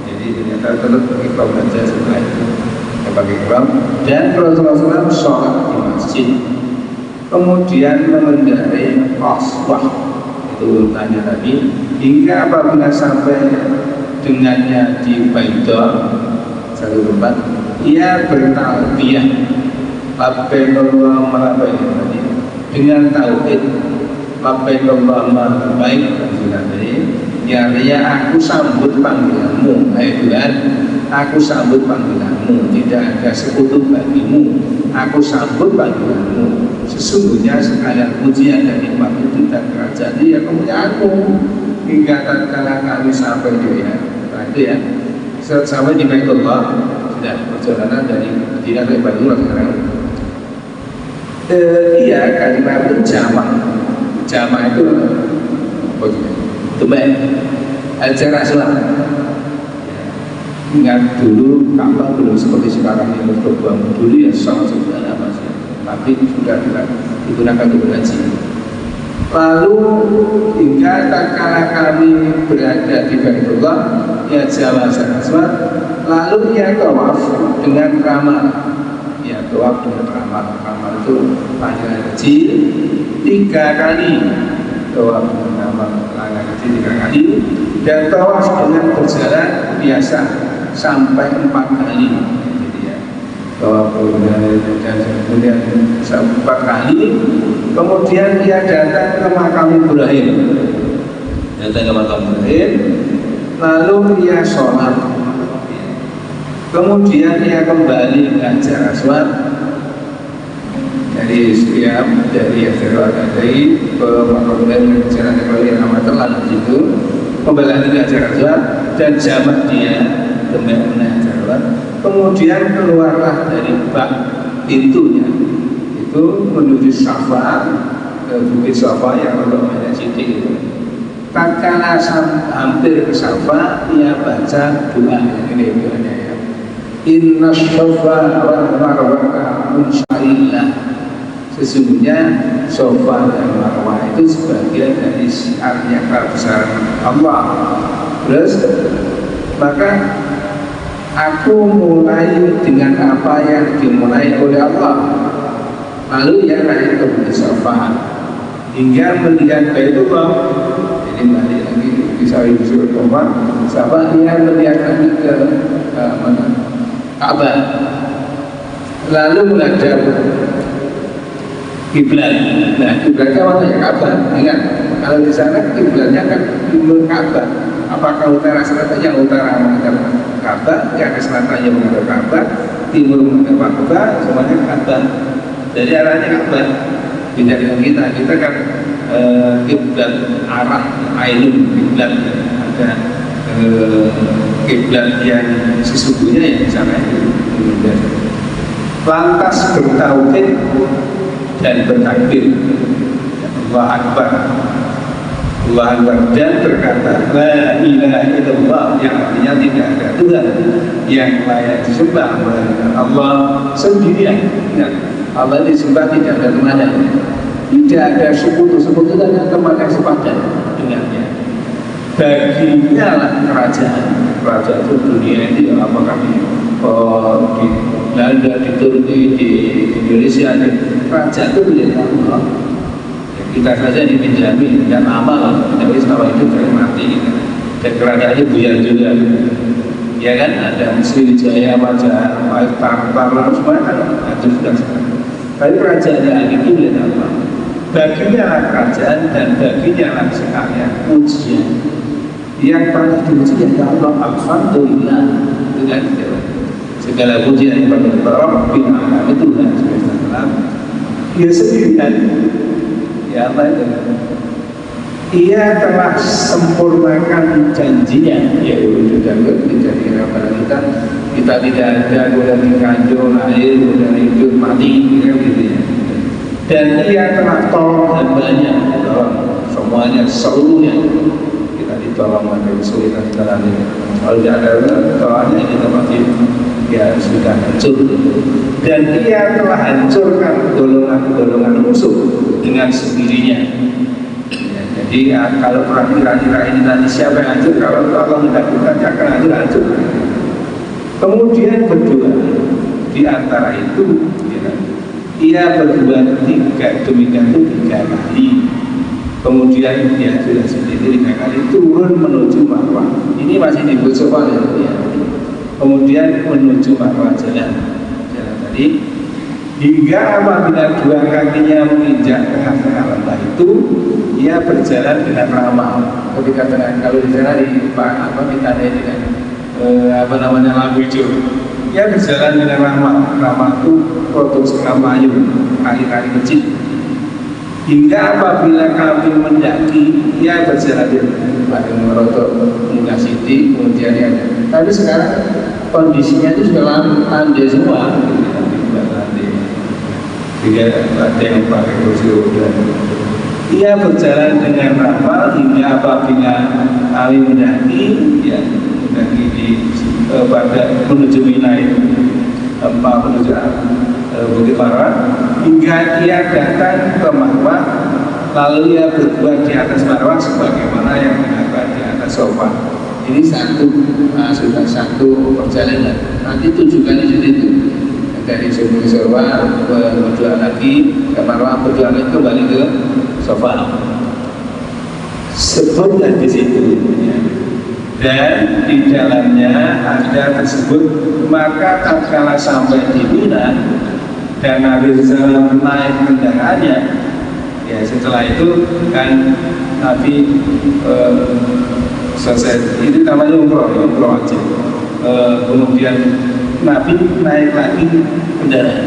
Jadi ternyata tetap berikhram saja setelah itu. Pakai ikhram dan Rasulullah SAW sholat di masjid, kemudian mengendarai qaswah, itu urutannya tadi, hingga apabila sampai dengannya di Baidah, satu tempat, ia bertalbiyah labbaik Allahumma labbaik dengan tauhid labbaik Allahumma labbaik, ya aku sambut panggilanmu, hai Tuhan, aku sambut panggilanmu, tidak ada sekutu bagimu, aku sambut panggilanmu, sesungguhnya segala pujian dan nikmat itu dan kerajaan dia punya aku. Hingga tatkala kami sampai di ya, sampai di Baitullah, sudah perjalanan dari Madinah ke Baitullah sekarang. Iya, kalimat itu jamak itu apa juga? Tembak ajar Islam. Ingat dulu Ka'bah belum seperti sekarang ini berkembang. Dulu ya sangat sederhana masih, tapi sudah digunakan untuk haji. Lalu hingga tatkala kami berada di Baitullah, ya Jawazan Aswad, lalu ia tawaf dengan ramal. Ya tawaf dengan ramal. Ramal itu panggilan kecil 3 kali. Tawaf dengan ramal panggilan kecil 3 kali, dan tawaf dengan berjalan biasa sampai 4 kali. Jadi ya, tawaf kemudian 4 kali. Kemudian dia datang ke makam Ibrahim, lalu dia sholat. Kemudian dia kembali ke Hajar Aswad dari Syriam, dari ke makam Ibrahim, jalan kembali nama telah di situ, kembali ke Hajar Aswad dan jamak dia demi Hajar Aswad. Kemudian keluarlah dari bak pintunya itu menuju Safa, ke Bukit Safa yang namanya Sidik itu. Tatkala hampir ke Safa, ia baca doa ini doanya ya. Inna Safa wal Marwata min sya'airillah. Sesungguhnya Safa dan Marwah itu sebagian dari syiarnya kebesaran Allah. Terus maka aku mulai dengan apa yang dimulai oleh Allah. Lalu ia naik ke Bukit Safa hingga melihat Baitullah. Jadi balik lagi bisa disuruh Umar Safa, ia melihat lagi ke mana? Ka'bah. Lalu menghadap kiblat. Nah, kiblatnya mana ya? Ka'bah. Ingat, kalau di sana kiblatnya kan timur Ka'bah. Apakah utara selatan? Yang utara menghadap Ka'bah, yang ke selatan yang menghadap Ka'bah, timur menghadap Ka'bah, semuanya Ka'bah. Jadi arahnya Ka'bah. Tidak dengan kita kan kiblat arah ainun, kiblat ada kiblat yang sesungguhnya yang di sana itu. Lantas bertauhid dan bertakbir, Allah Akbar, Allah Akbar, dan berkata la ilaha illallah, yang artinya tidak ada Tuhan yang layak disembah melainkan Allah sendirian. Allah disembah tidak ada temannya, tidak ada sekutu dan teman yang sepadan dengannya. Baginya lah kerajaan itu dunia ini, apakah di Belanda, di Turki, di Indonesia, di kerajaan itu milik Allah. Ya, kita saja dipinjami dan amal, tapi setelah itu dari mati. dan kerajaannya buyar juga, ya kan? Ada Sriwijaya, Majapahit, Tartar, semua kan hancur sudah sekarang. Tapi kerajaannya Ali itu lihat apa? Baginya lah kerajaan dan baginya lah sekalian ujian. Yang paling diuji ya Allah, alhamdulillah, dengan segala pujian yang pada Rabbil Alamin, Tuhan semesta alam. Ia sendirian, ya Allah itu. Ia telah sempurnakan janjinya, yaitu dalam menjadi harapan kita tidak ada kemudian dikandung lahir kemudian hidup mati gitu ya. Dan ia telah tolong hambanya, semuanya seluruhnya kita ditolong oleh kesulitan sekarang ini. Kalau tidak ada tolongnya kita mati ya sudah hancur. Dan ia telah hancurkan golongan-golongan musuh dengan sendirinya. Jadi ya, kalau kira-kira ini nanti siapa yang hancur, kalau Allah mendapatkan akan hancur. Kemudian berdua di antara itu ya, ia berbuat demikian itu 3 kali. Kemudian dia sudah sendiri 3 kali turun menuju Marwah. Ini masih di Busofah ya. Kemudian menuju Marwah jalan tadi. Hingga apabila 2 kakinya menginjak tengah-tengah lembah itu, ia berjalan dengan ramah. Ketika kalau di sana kita ada dengan lampu hijau, ia berjalan dengan ramah. Ramah itu produk setengah mayu, kali-kali kecil. Hingga apabila kami mendaki, ia berjalan dengan merotok muka siti, kemudian ada. Tapi sekarang kondisinya itu sudah landai semua. Tidak ada yang pakai kursi roda. Ia berjalan dengan ramah hingga apabila kami mendaki, ya mendaki pada menuju Mina menuju Bukit Marwah, hingga ia datang ke Marwah, lalu ia berbuat di atas Marwah sebagaimana yang dilakukan di atas sofa. Ini sudah satu perjalanan. Nanti 7 kali jadi itu. Dari Subuh Sofa berdoa lagi ke Marwah, berdoa lagi kembali ke Sofa. Sebutlah di situ ya. Dan di dalamnya ada tersebut, maka tatkala sampai di Mina dan Nabi SAW naik kendaraannya, ya setelah itu kan Nabi selesai, ini namanya umroh aja. Kemudian Nabi naik lagi kendaraan,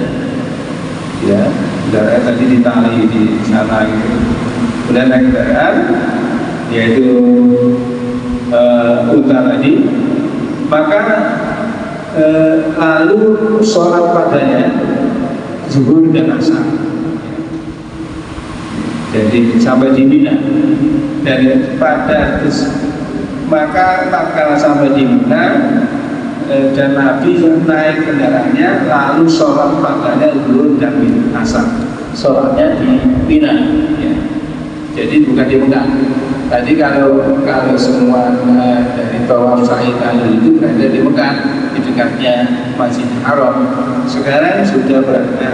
ya kendaraan tadi ditali di sana gitu. Kemudian naik kendaraan, yaitu unta tadi, maka lalu sholat padanya zuhur dan asar. Jadi sampai di Mina dan maka tatkala sampai di Mina dan Nabi naik kendaraannya, lalu sholat padanya zuhur dan asar. Sholatnya di Mina, ya. Jadi bukan di Mekah. Tadi kalau semua dari tawaf sa'i kali itu berada di Mekah, di dekatnya Masjidil Haram. Sekarang sudah berada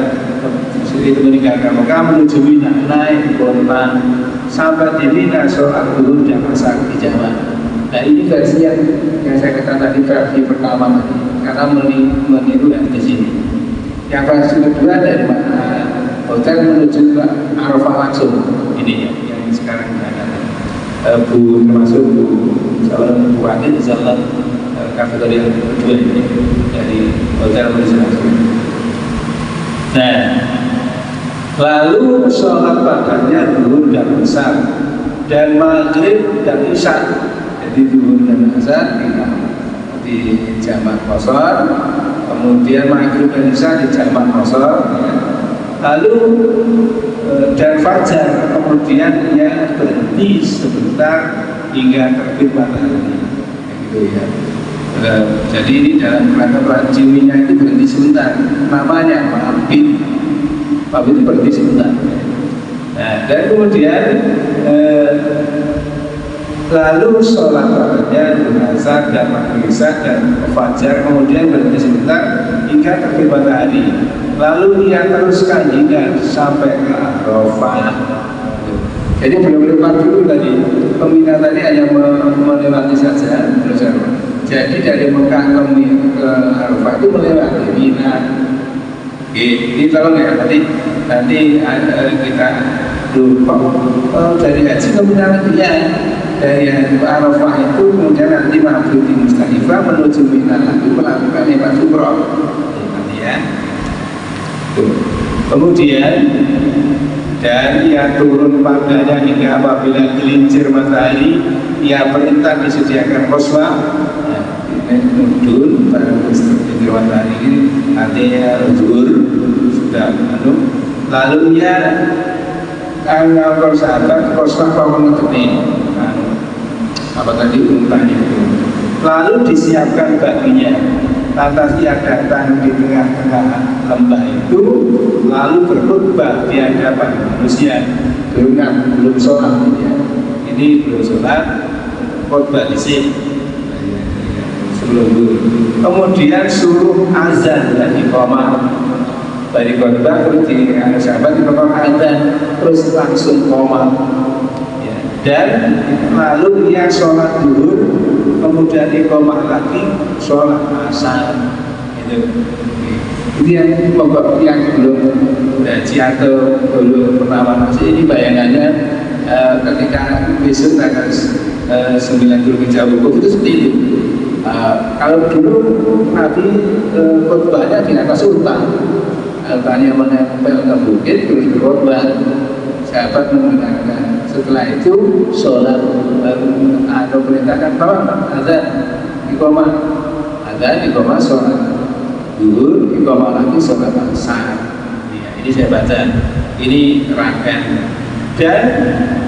itu meninggalkan Mekah menuju Mina, naik kota sampai di Mina, sholat zuhur dan asar di Jawa. Nah ini versi yang saya katakan tadi, versi pertama tadi, karena meniru yang di sini. Yang versi kedua dari mana? Hotel menuju ke Arafah langsung. Ini yang sekarang ada. Bu termasuk Bu Wati Zalat kategori yang kedua ini dari hotel menuju langsung. Nah, lalu sholat padanya zuhur dan asar dan maghrib dan isya. Jadi zuhur dan asar di jamak qashar, kemudian maghrib dan isya di jamak qashar, lalu dan fajar, kemudian ia berhenti sebentar hingga terbit matahari, gitu ya. Jadi ini dalam kerangka jiminya itu berhenti sebentar, namanya mabit itu berhenti sebentar. Nah, dan kemudian lalu sholat padanya asar dan maghrib dan fajar, kemudian berhenti sebentar hingga terbit matahari. Lalu ia teruskan hingga sampai ke Arafah. Jadi belum lepas dulu tadi. peminatannya hanya melewati saja terus apa? Jadi dari Mekah ke Arafah itu melewati Mina. Ini tolong ya, nanti kita lupa dari haji ke Mina lagi ya. Dari Arafah itu kemudian nanti mabit di Musdalifah menuju Mina lagi melakukan ibadah umroh. Ya. Kemudian dan ia turun padanya hingga apabila gelincir matahari, ia perintah disediakan qaswa. Mudun pada gelincir matahari ini artinya zuhur sudah lalu ia kalau sahabat qaswa bangun ini apa tadi untanya itu lalu disiapkan baginya. Lantas ia datang di tengah-tengah lembah itu, lalu berkhutbah di hadapan manusia. Belum sholat ya. Ini belum sholat, khutbah di sini sebelum dulu. Kemudian suruh azan dan iqamah. Dari khutbah terus di sahabat iqamah azan, terus langsung iqamah. Ya. Dan lalu ia sholat dulu. Kemudian iqamah lagi sholat asar itu yang pokok yang belum haji atau belum pernah nasi ini bayangannya ketika besok tanggal 9 Dzulhijjah wukuf itu seperti itu. Kalau dulu Nabi khutbahnya di atas unta, untanya menempel ke bukit terus berkhutbah. Sahabat mendengarkan. Setelah itu sholat atau perintahkan bahwa azan iqamah sholat zuhur, iqamah lagi sholat asar. Ya, ini saya baca. Ini rangkaian. Dan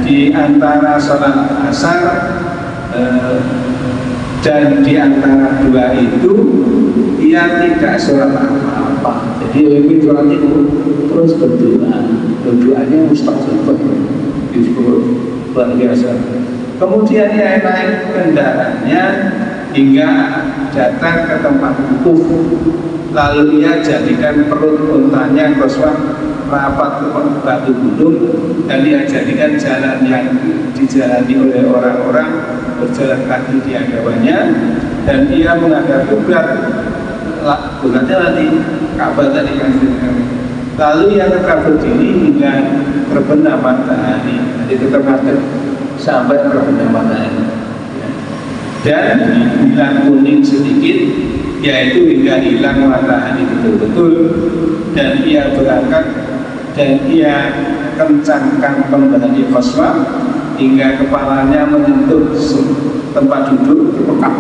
di antara sholat asar dan di antara dua itu ia tidak sholat apa-apa. Jadi lebih sholat itu terus berdoanya mustajabah disebut luar biasa. Kemudian ia naik kendaraannya hingga datang ke tempat wukuf. Lalu ia jadikan perut untanya qaswah rapat ke batu gunung dan dia jadikan jalan yang dijalani oleh orang-orang berjalan kaki di hadapannya dan ia menghadap kiblatnya nanti Ka'bah tadi kan. Lalu ia tetap berdiri hingga terbenam matahari, jadi tetap ngadep sampai terbenam matahari. Dan hilang kuning sedikit, yaitu hingga hilang matahari betul-betul. Dan ia berangkat dan ia kencangkan kembali qaswa hingga kepalanya menyentuh tempat duduk di Mekah.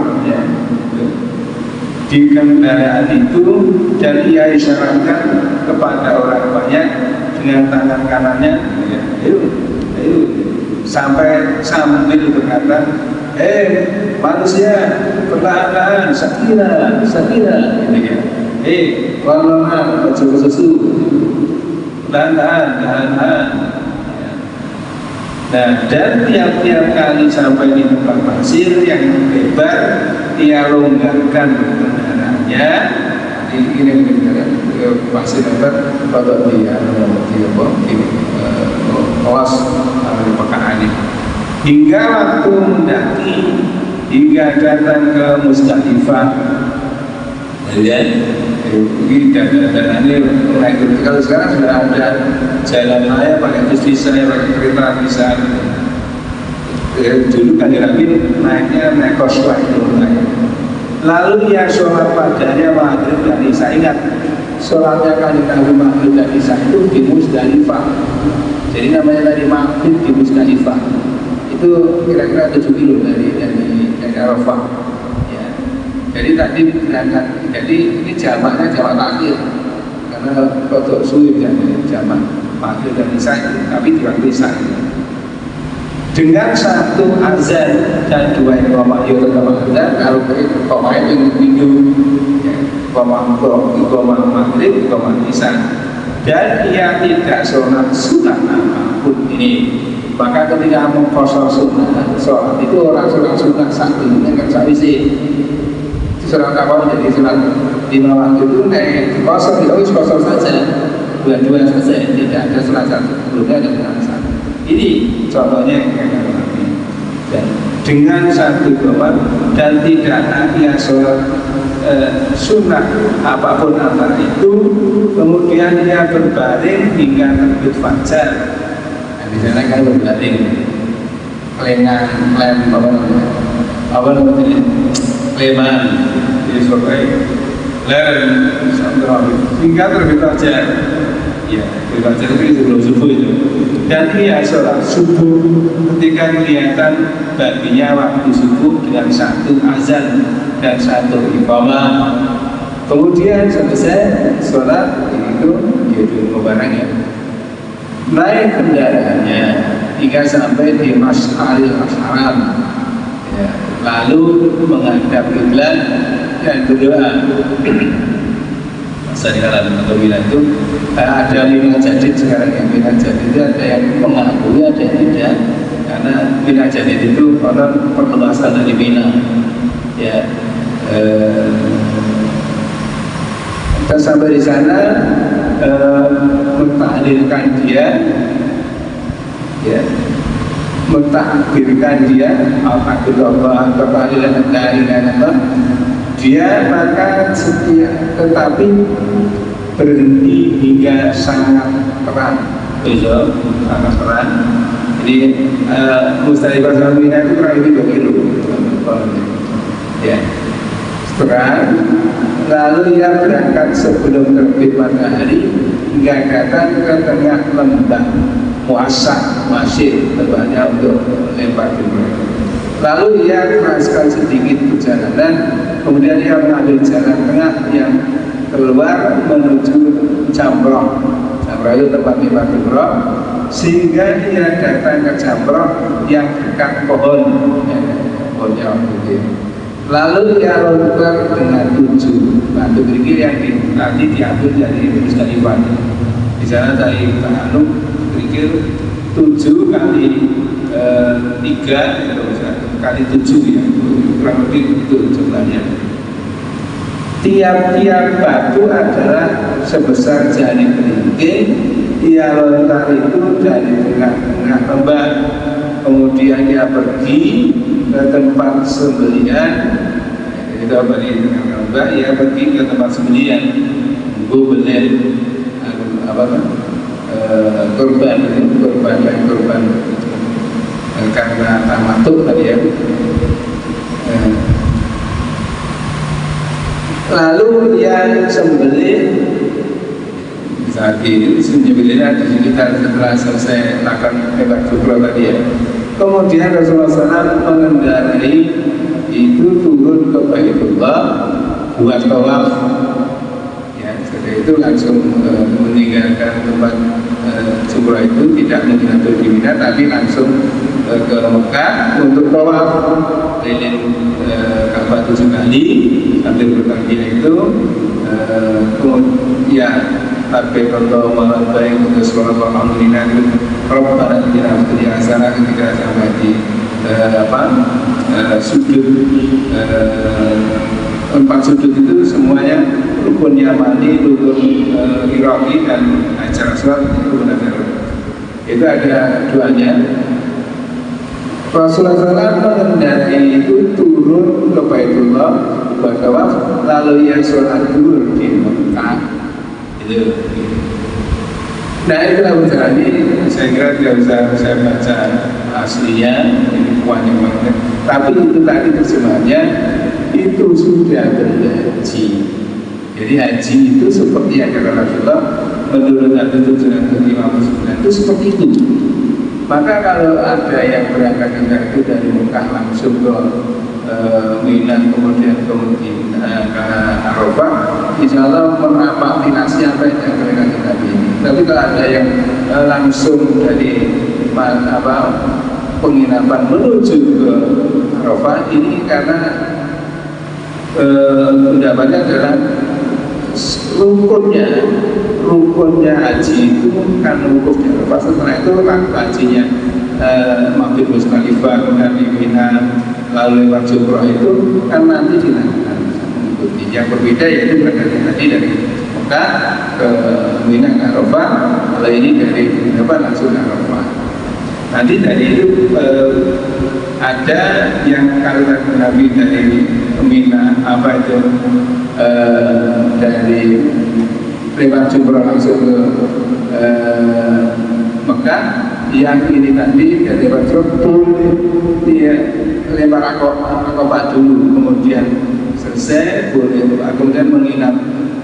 Di kendaraan itu dan ia isyaratkan kepada orang banyak dengan tangan kanannya, ayo, sambil berkata, manusia, perlahan-lahan, sakina, perlahan-lahan, baca sesuatu, perlahan-lahan. Nah, dan tiap-tiap kali sampai di tempat pasir yang lebar, ia longgarkan kendaraannya. Ini pasir lebar, pada dia kelas di Mekah ini. Hingga waktu mendaki, hingga datang ke Musdalifah. Lihat, ini dan ini naik. Kalau sekarang sudah ada jalan raya pakai bus bisa, pakai kereta bisa. Dulu kan Nabi naiknya naik qaswah itu. Lalu ia sholat padanya maghrib dan isya. Ingat, sholatnya kali Nabi maghrib dan isya itu di Musdalifah. Jadi namanya tadi maghrib di Musdalifah. Itu kira-kira 7 kilo dari Arafah. Jadi tadi berangkat, jadi ini jamaknya jamak takhir karena kodok sulit kan jamak maghrib dan isya, tapi di waktu isya dengan satu azan dan dua iqamah. Ya pertama azan, kalau iqamah itu minggu iqamah maghrib, iqamah isya, dan ia tidak sholat sunat apapun ini. Maka ketika mengkosor sunat, sholat itu orang sholat sunat satu ini kan sawisi sholat apa menjadi sholat 5 waktu itu naik kosong, ya kosong saja, dua-dua saja, tidak ada sholat satu, belum ada sholat satu. Ini contohnya yang kami alami. dan dengan satu doa dan tidak ia sholat sunnah apapun antara itu, kemudian ia berbaring hingga terbit fajar. Nah, di sana kan berbaring, kelengan, kleman, Jadi sampai hingga terbit fajar. Ya, terbit fajar itu sebelum subuh itu. Dan ia sholat subuh ketika kelihatan baginya waktu subuh dengan satu azan dan satu iqamah. Kemudian selesai sholat itu yaitu barangnya naik kendaraannya hingga sampai di Mas'aril Haram, ya, lalu menghadap kiblat dan berdoa. Masa di dalam atau bila itu ada 5 jadid sekarang. Yang 5 jadid itu ada yang mengakui, ada yang tidak, karena 5 jadid itu orang perluasan dari Mina, ya. Kita sampai di sana mentahlilkan dia, ya, mentakbirkan dia, Alhamdulillah, tahlilan la ilaha illallah. Dia maka setiap tetapi berhenti hingga sangat terang, besok sangat terang. Jadi Musdalifah sama Mina itu kurang lebih 2 kilo, ya, terang. Lalu ia berangkat sebelum terbit matahari hingga datang ke tengah lembah Muasah, masih tempatnya untuk lempar jumroh. Lalu ia keraskan sedikit perjalanan, kemudian ia mengambil jalan tengah yang keluar menuju Jamrah. Jamrah itu tempat lempar jumroh, sehingga ia datang ke Jamrah yang dekat pohon, ya, pohonnya waktu. Lalu ia lontar dengan 7 batu kerikil yang nanti diambil dari Musdalifah. Di sana dari Tanganuk kerikil 7 kali 3 kali 7, ya, kurang lebih itu jumlahnya. Tiap-tiap batu adalah sebesar jari kelingking. Ia lontar itu dari tengah-tengah lembah. Kemudian dia pergi ke tempat sembelihan. Itu apa di tengah lembah? Ia pergi ke tempat sembelihan. Bubelin apa kan? Korban karena tamatuk tadi, ya. Lalu ia sembelih. Saat ini sembelihnya di sekitar setelah selesai lakukan lempar jumroh tadi, ya. Kemudian Rasulullah SAW mengendarai itu turun ke Baitullah buat tawaf, ya. Setelah itu langsung meninggalkan tempat jumroh itu, tidak menghadap di Mina tapi langsung ke Mekah untuk tawaf keliling Ka'bah 7 kali sambil bertakbir itu. Kemudian labbaik Allahumma labbaik, alhamdulillah, Rabbana inna fil hasanah, ketika sampai di sudut 4 sudut itu semuanya rukun Yamani, rukun Iraqi dan Hajar Aswad itu benar-benar. Itu ada doanya. Rasulullah SAW mengendarai itu turun ke Baitullah buat tawaf, lalu ia sholat zuhur di Mekah. Itu. Nah, itulah perjalanan ini. Saya kira tidak usah saya baca aslinya, ini panjang banget. Tapi itu tadi terjemahannya itu sudah berhaji. Jadi haji itu seperti yang kata Rasulullah menurut hadis 759 itu seperti itu. Maka kalau ada yang berangkat itu dari Mekah langsung ke Mina, kemudian ke Arafah, insya Allah menapaki nasi apa yang dikatakan Nabi ini. Tapi kalau ada yang langsung dari penginapan menuju ke Arafah, ini karena pendapatnya adalah rukunnya haji itu kan wukuf di Arafah. Setelah itu hajinya Mabit Musdalifah, kemudian di Mina, lalu lewat jumroh itu kan nanti dilakukan mengikuti. Yang berbeda yaitu berangkat tadi dari Mekah ke Mina ke Arafah, kalau ini dari langsung ke Arafah. Nanti dari itu Ada yang kalau Nabi dari Mina apa itu dari lewat Jumrah langsung ke Mekah. Yang ini tadi dari lewat dia lempar Aqabah dulu, kemudian selesai boleh kemudian menginap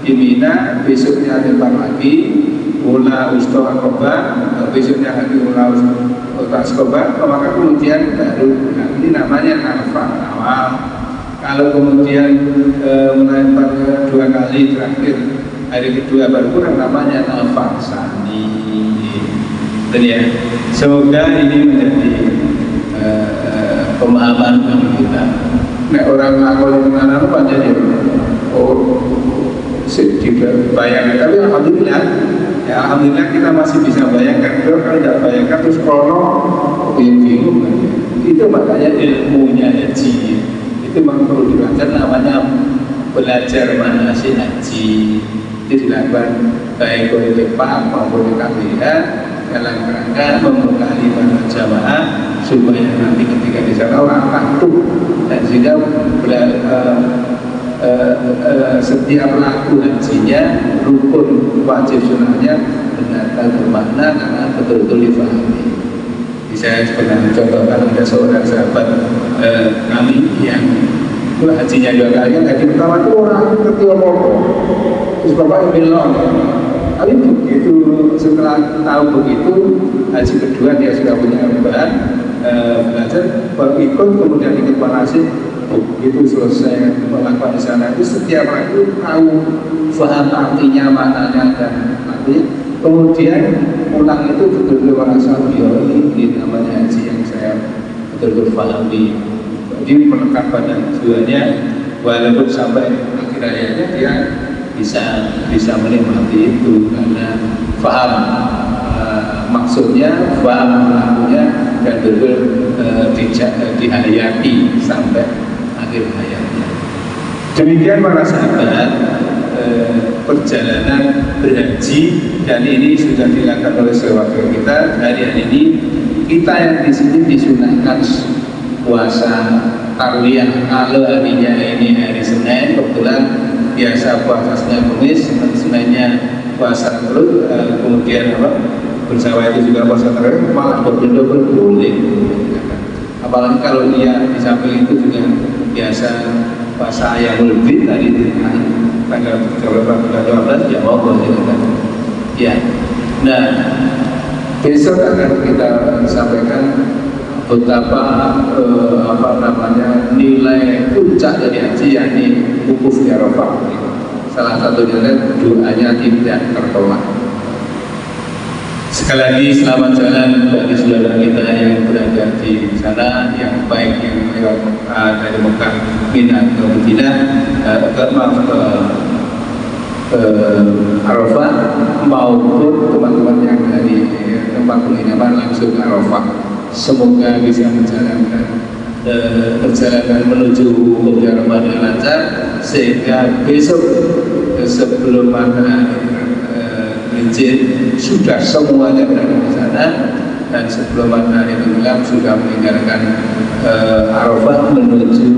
di Mina, besoknya lempar lagi Ula Usto Aqabah, besoknya lagi Ula Usto Aqabah, maka kemudian baru ini namanya Arafah awal. Kalau kemudian melempar 2 kali terakhir hari kedua baru kurang, namanya Arafah Sani. Dan ya, semoga ini menjadi pemahaman bagi kita. Nek orang ngakoni mengenal apa jadi dibayangkan, tapi alhamdulillah ya, alhamdulillah kita masih bisa bayangkan. Kalau tidak bayangkan terus bingung. Itu makanya ilmunya haji itu memang perlu belajar, namanya belajar manasik haji. Itu dilakukan baik oleh Jepang maupun KBH dalam rangka membekali para jamaah supaya nanti ketika di sana orang patuh dan sehingga setiap laku hajinya, rukun wajib sunahnya benar-benar bermakna karena betul-betul difahami. Saya pernah mencontohkan ada seorang sahabat kami yang hajinya 2 kali. Haji pertama itu orang ngerti apa-apa, terus bapak bilang, tapi begitu setelah tahu begitu, haji kedua dia sudah punya beban belajar, baru ikut, kemudian ikut manasik. Begitu selesai melakukan di sana itu setiap laku tahu, paham artinya, maknanya dan artinya. Kemudian pulang itu betul-betul merasa ini namanya haji yang saya betul-betul pahami. Jadi melekat pada tujuannya, walaupun sampai akhir hayatnya dia bisa menikmati itu karena paham maksudnya, paham pelakunya, dan betul-betul dihayati sampai akhir hayatnya. Demikian para sahabat, perjalanan berhaji, dan ini sudah dilakukan oleh sahabat kita. Hari ini kita yang di sini disunahkan puasa tarwiyah. Kalau harinya ini hari Senin, kebetulan biasa puasa Senin Kamis, Seninnya puasa terus, kemudian bersama itu juga puasa terus, malah berbeda-beda boleh. Apalagi kalau dia di samping itu juga biasa puasa yang lebih tadi tanggal 12 ya mau boleh ya. Nah, besok akan kita sampaikan betapa nilai puncak dari haji, yakni wukuf di Arafah. Salah satunya doanya tidak tertolak. Sekali lagi selamat jalan bagi saudara kita yang berada di sana, yang baik yang lewat dari Mekah, Mina ke Madinah, Arafah, maupun teman-teman yang dari tempat penginapan langsung ke Arafah. Semoga bisa menjalankan perjalanan menuju bulan Ramadan lancar, sehingga besok sebelum matahari cincin sudah semuanya berada di sana, dan sebelum matahari tenggelam sudah meninggalkan Arafah menuju